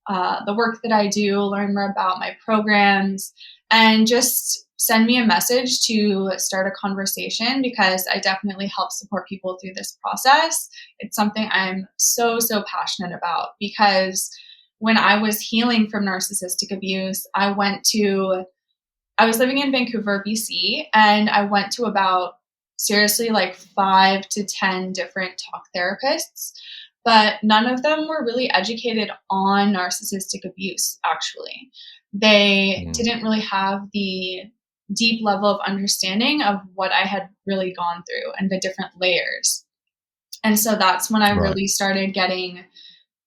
S1: the work that I do, learn more about my programs, and just send me a message to start a conversation, because I definitely help support people through this process. It's something I'm so, so passionate about, because when I was healing from narcissistic abuse, I was living in Vancouver, BC, and I went to about, seriously, like 5 to 10 different talk therapists, but none of them were really educated on narcissistic abuse, actually. They
S2: Mm.
S1: didn't really have the deep level of understanding of what I had really gone through and the different layers. And so that's when I
S2: Right.
S1: really started getting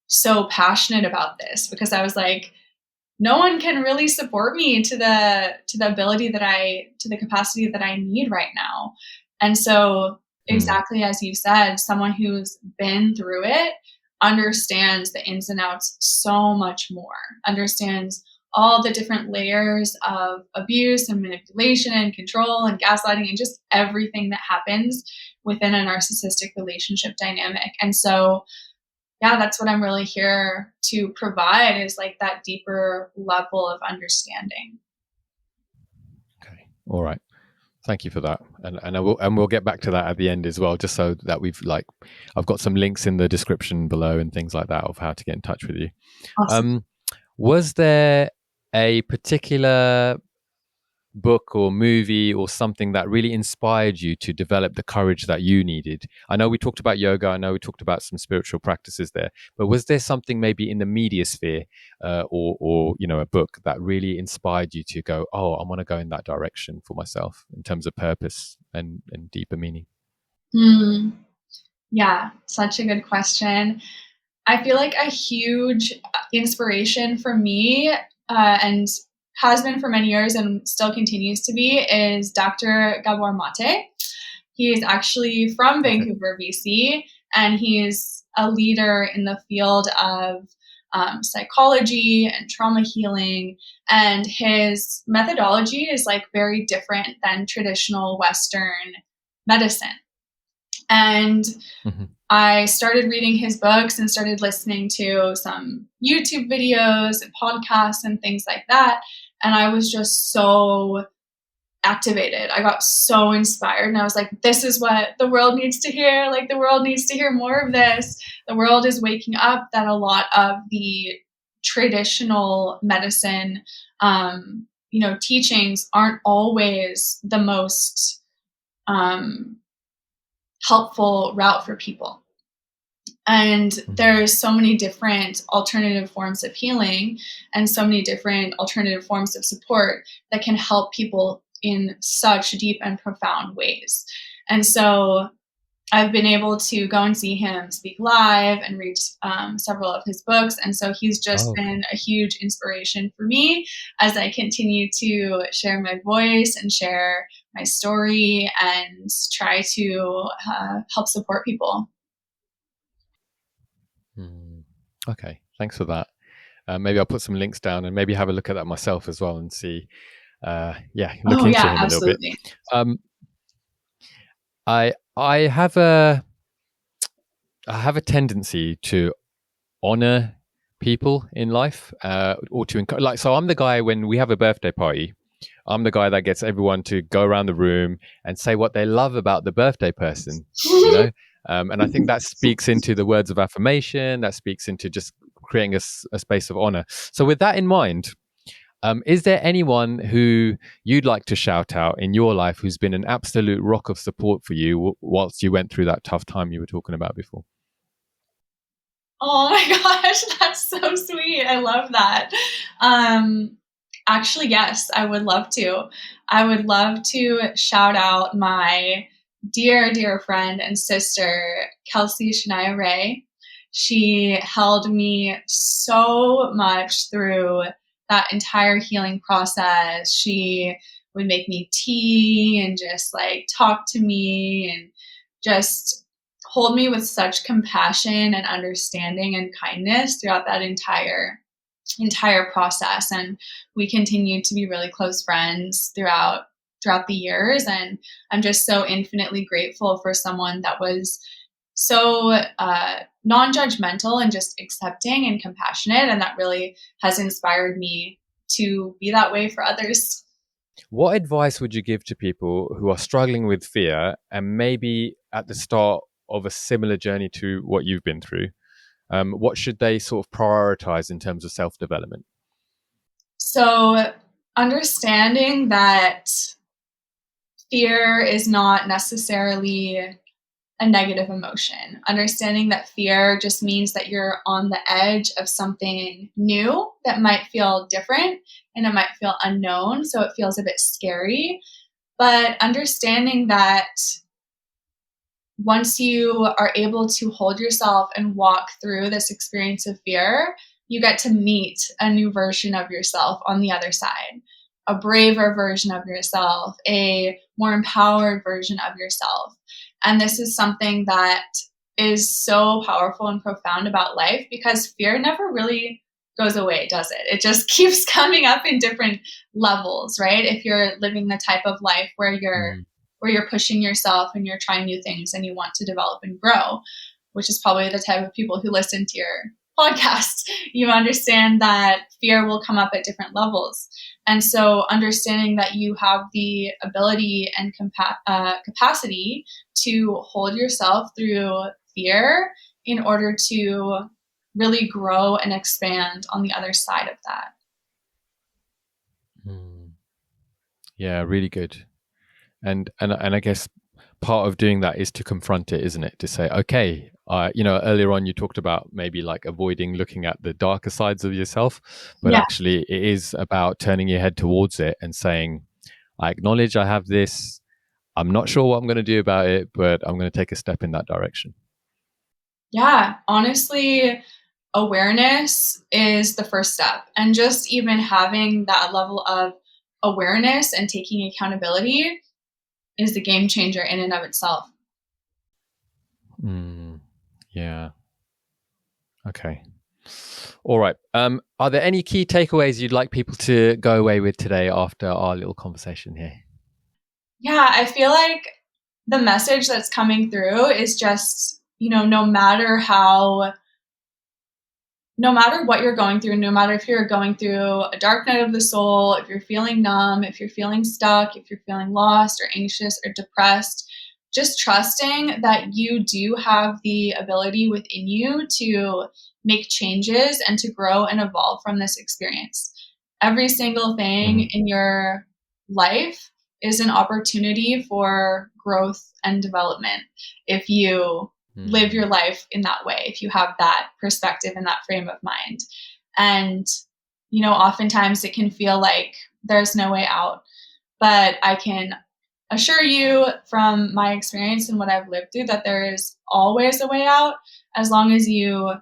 S1: so passionate about this, because I was like, no one can really support me to the ability that I to the capacity that I need right now. And so,
S2: Mm.
S1: exactly as you said, someone who's been through it understands the ins and outs so much more, understands all the different layers of abuse and manipulation and control and gaslighting and just everything that happens within a narcissistic relationship dynamic. And so, yeah, that's what I'm really here to provide, is like that deeper level of understanding.
S2: Okay. All right. Thank you for that, and we'll get back to that at the end as well, just so that I've got some links in the description below and things like that of how to get in touch with you.
S1: Awesome.
S2: Was there a particular book or movie or something that really inspired you to develop the courage that you needed? I know we talked about yoga, I know we talked about some spiritual practices there, but was there something maybe in the media sphere, or a book that really inspired you to go, oh, I want to go in that direction for myself in terms of purpose and deeper meaning?
S1: Hmm. Yeah, such a good question. I feel like a huge inspiration for me, and has been for many years and still continues to be, is Dr. Gabor Mate. He is actually from
S2: Okay.
S1: Vancouver, BC, and he's a leader in the field of psychology and trauma healing. And his methodology is like very different than traditional Western medicine. And
S2: Hmm.
S1: I started reading his books and started listening to some YouTube videos and podcasts and things like that. And I was just so activated. I got so inspired, and I was like, this is what the world needs to hear. Like, the world needs to hear more of this. The world is waking up that a lot of the traditional medicine, teachings aren't always the most um, helpful route for people. And
S2: Hmm.
S1: there's so many different alternative forms of healing and so many different alternative forms of support that can help people in such deep and profound ways. And so I've been able to go and see him speak live and read several of his books. And so he's just
S2: Oh, okay.
S1: been a huge inspiration for me as I continue to share my voice and share my story and try to help support people.
S2: Hmm. Okay, thanks for that. Maybe I'll put some links down and maybe have a look at that myself as well and see, yeah, look
S1: Oh,
S2: into
S1: yeah,
S2: him a little bit.
S1: absolutely.
S2: Um, I have a tendency to honor people in life, or to encourage. Like, so I'm the guy when we have a birthday party. I'm the guy that gets everyone to go around the room and say what they love about the birthday person. You know, and I think that speaks into the words of affirmation. That speaks into just creating a space of honor. So with that in mind, is there anyone who you'd like to shout out in your life who's been an absolute rock of support for you whilst you went through that tough time you were talking about before?
S1: Oh my gosh, that's so sweet. I love that. Um, Actually, yes, I would love to. I would love to shout out my dear, dear friend and sister, Kelsey Shania Ray. She held me so much through that entire healing process. She would make me tea and just like talk to me and just hold me with such compassion and understanding and kindness throughout that entire entire process. And we continued to be really close friends throughout the years. And I'm just so infinitely grateful for someone that was so non-judgmental and just accepting and compassionate. And that really has inspired me to be that way for others.
S2: What advice would you give to people who are struggling with fear and maybe at the start of a similar journey to what you've been through? What should they sort of prioritize in terms of self-development?
S1: So understanding that fear is not necessarily a negative emotion. Understanding that fear just means that you're on the edge of something new that might feel different and it might feel unknown. So it feels a bit scary. But understanding that once you are able to hold yourself and walk through this experience of fear, you get to meet a new version of yourself on the other side, a braver version of yourself, a more empowered version of yourself. And this is something that is so powerful and profound about life, because fear never really goes away, does it? It just keeps coming up in different levels, right? If you're living the type of life where you're pushing yourself and you're trying new things and you want to develop and grow, which is probably the type of people who listen to your podcast, you understand that fear will come up at different levels. And so understanding that you have the ability and capacity to hold yourself through fear in order to really grow and expand on the other side of that.
S2: Yeah, really good. And I guess part of doing that is to confront it, isn't it? To say, okay, earlier on you talked about maybe like avoiding looking at the darker sides of yourself, but
S1: Yeah.
S2: actually it is about turning your head towards it and saying, I acknowledge I have this. I'm not sure what I'm going to do about it, but I'm going to take a step in that direction.
S1: Yeah, honestly, awareness is the first step. And just even having that level of awareness and taking accountability is the game changer in and of itself.
S2: Yeah. Okay. All right. Are there any key takeaways you'd like people to go away with today after our little conversation here?
S1: Yeah, I feel like the message that's coming through is just, no matter what you're going through, no matter if you're going through a dark night of the soul, if you're feeling numb, if you're feeling stuck, if you're feeling lost or anxious or depressed, just trusting that you do have the ability within you to make changes and to grow and evolve from this experience. Every single thing in your life is an opportunity for growth and development if you live your life in that way, if you have that perspective and that frame of mind. And, oftentimes it can feel like there's no way out, but I can assure you from my experience and what I've lived through that there is always a way out, as long as you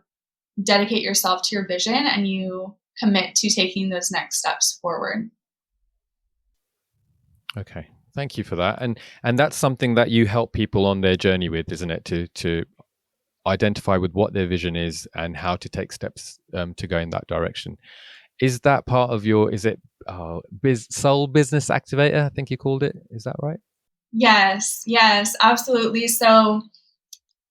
S1: dedicate yourself to your vision and you commit to taking those next steps forward.
S2: Okay. Thank you for that. And that's something that you help people on their journey with, isn't it? To identify with what their vision is and how to take steps to go in that direction. Is that part of your, is it soul business activator, I think you called it? Is that right?
S1: Yes, absolutely. So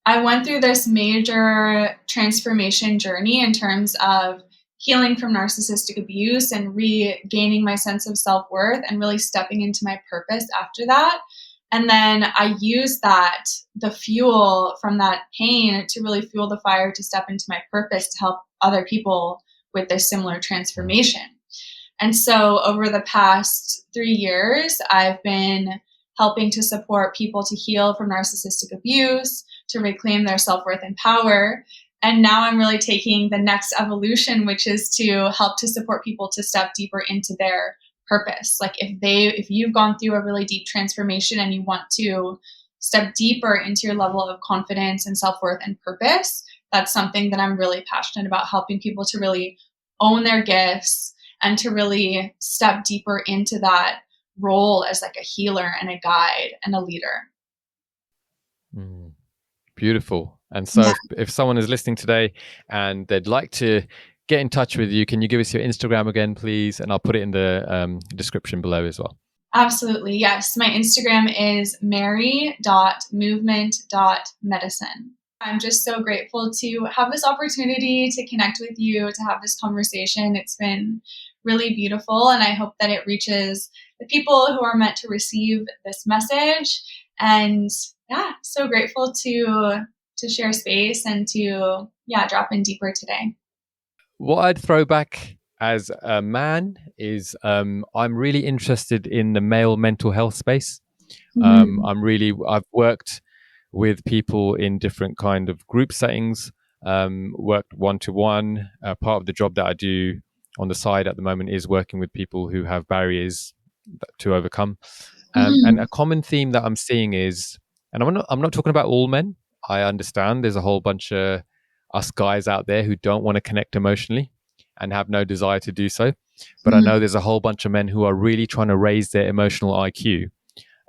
S1: I went through this major transformation journey in terms of healing from narcissistic abuse and regaining my sense of self-worth and really stepping into my purpose after that. And then I used the fuel from that pain to really fuel the fire to step into my purpose to help other people with this similar transformation. And so over the past 3 years, I've been helping to support people to heal from narcissistic abuse, to reclaim their self-worth and power. And now I'm really taking the next evolution, which is to help to support people to step deeper into their purpose. Like if you've gone through a really deep transformation and you want to step deeper into your level of confidence and self-worth and purpose, that's something that I'm really passionate about, helping people to really own their gifts and to really step deeper into that role as like a healer and a guide and a leader.
S2: Beautiful. And so if someone is listening today and they'd like to get in touch with you, can you give us your Instagram again, please? And I'll put it in the description below as well.
S1: Absolutely, yes. My Instagram is mary.movement.medicine. I'm just so grateful to have this opportunity to connect with you, to have this conversation. It's been really beautiful, and I hope that it reaches the people who are meant to receive this message. And yeah, so grateful to share space and to drop in deeper today.
S2: What I'd throw back as a man is I'm really interested in the male mental health space. I've worked with people in different kind of group settings, worked one-to-one. Part of the job that I do on the side at the moment is working with people who have barriers to overcome. And a common theme that I'm seeing is, and I'm not talking about all men. I understand there's a whole bunch of us guys out there who don't want to connect emotionally and have no desire to do so. But I know there's a whole bunch of men who are really trying to raise their emotional IQ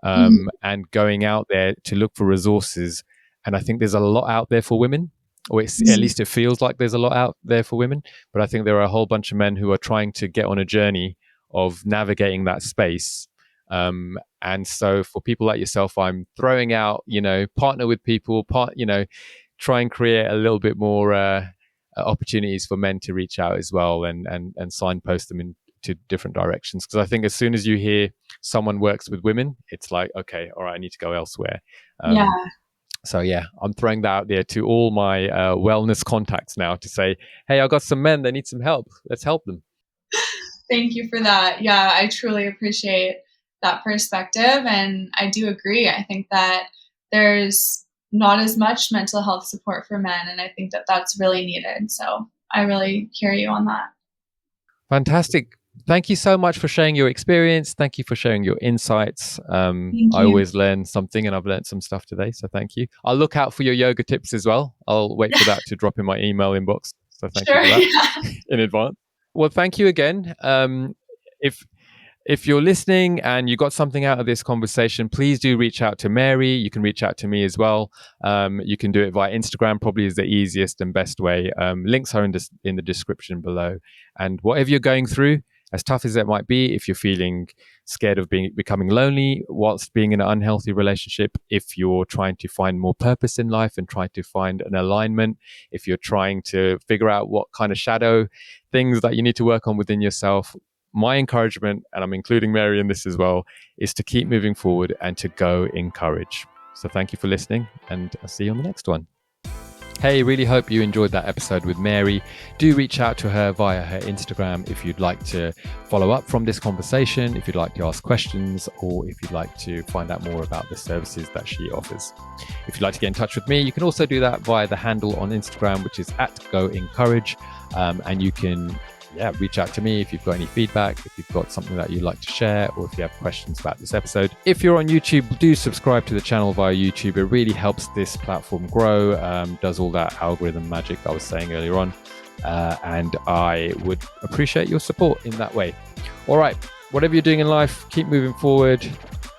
S2: and going out there to look for resources. And I think there's a lot out there for women, or at least it feels like there's a lot out there for women. But I think there are a whole bunch of men who are trying to get on a journey of navigating that space. And so for people like yourself, I'm throwing out, partner with people, try and create a little bit more opportunities for men to reach out as well and signpost them into different directions. Because I think as soon as you hear someone works with women, it's like, okay, all right, I need to go elsewhere. So yeah, I'm throwing that out there to all my wellness contacts now to say, hey, I got some men, they need some help. Let's help them.
S1: Thank you for that. Yeah, I truly appreciate that perspective. And I do agree. I think that there's not as much mental health support for men. And I think that that's really needed. So I really hear you on that.
S2: Fantastic. Thank you so much for sharing your experience. Thank you for sharing your insights. I always learn something, and I've learned some stuff today. So thank you. I'll look out for your yoga tips as well. I'll wait for that to drop in my email inbox. So thank you for that in advance. Well, thank you again. If you're listening and you got something out of this conversation, please do reach out to Mary. You can reach out to me as well. You can do it via Instagram, probably is the easiest and best way. Links are in the description below. And whatever you're going through, as tough as it might be, if you're feeling scared of becoming lonely whilst being in an unhealthy relationship, if you're trying to find more purpose in life and trying to find an alignment, if you're trying to figure out what kind of shadow things that you need to work on within yourself, my encouragement, and I'm including Mary in this as well, is to keep moving forward and to go in courage. So thank you for listening, and I'll see you on the next one. Hey, really hope you enjoyed that episode with Mary. Do reach out to her via her Instagram if you'd like to follow up from this conversation, if you'd like to ask questions, or if you'd like to find out more about the services that she offers. If you'd like to get in touch with me, you can also do that via the handle on Instagram, which is @goencourage. And you can reach out to me if you've got any feedback, if you've got something that you'd like to share, or if you have questions about this episode. If you're on YouTube, do subscribe to the channel via YouTube. It really helps this platform grow, does all that algorithm magic that I was saying earlier on. And I would appreciate your support in that way. All right, whatever you're doing in life, keep moving forward.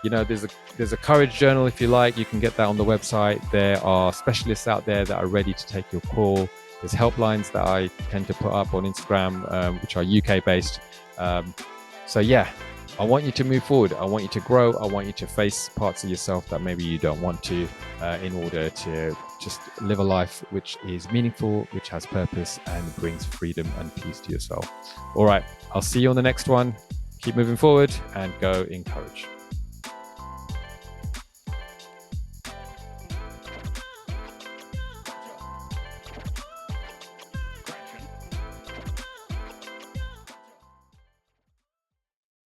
S2: There's a courage journal if you like. You can get that on the website. There are specialists out there that are ready to take your call. There's helplines that I tend to put up on Instagram, which are UK based. So yeah, I want you to move forward. I want you to grow. I want you to face parts of yourself that maybe you don't want to, in order to just live a life which is meaningful, which has purpose, and brings freedom and peace to yourself. All right, I'll see you on the next one. Keep moving forward and go in courage.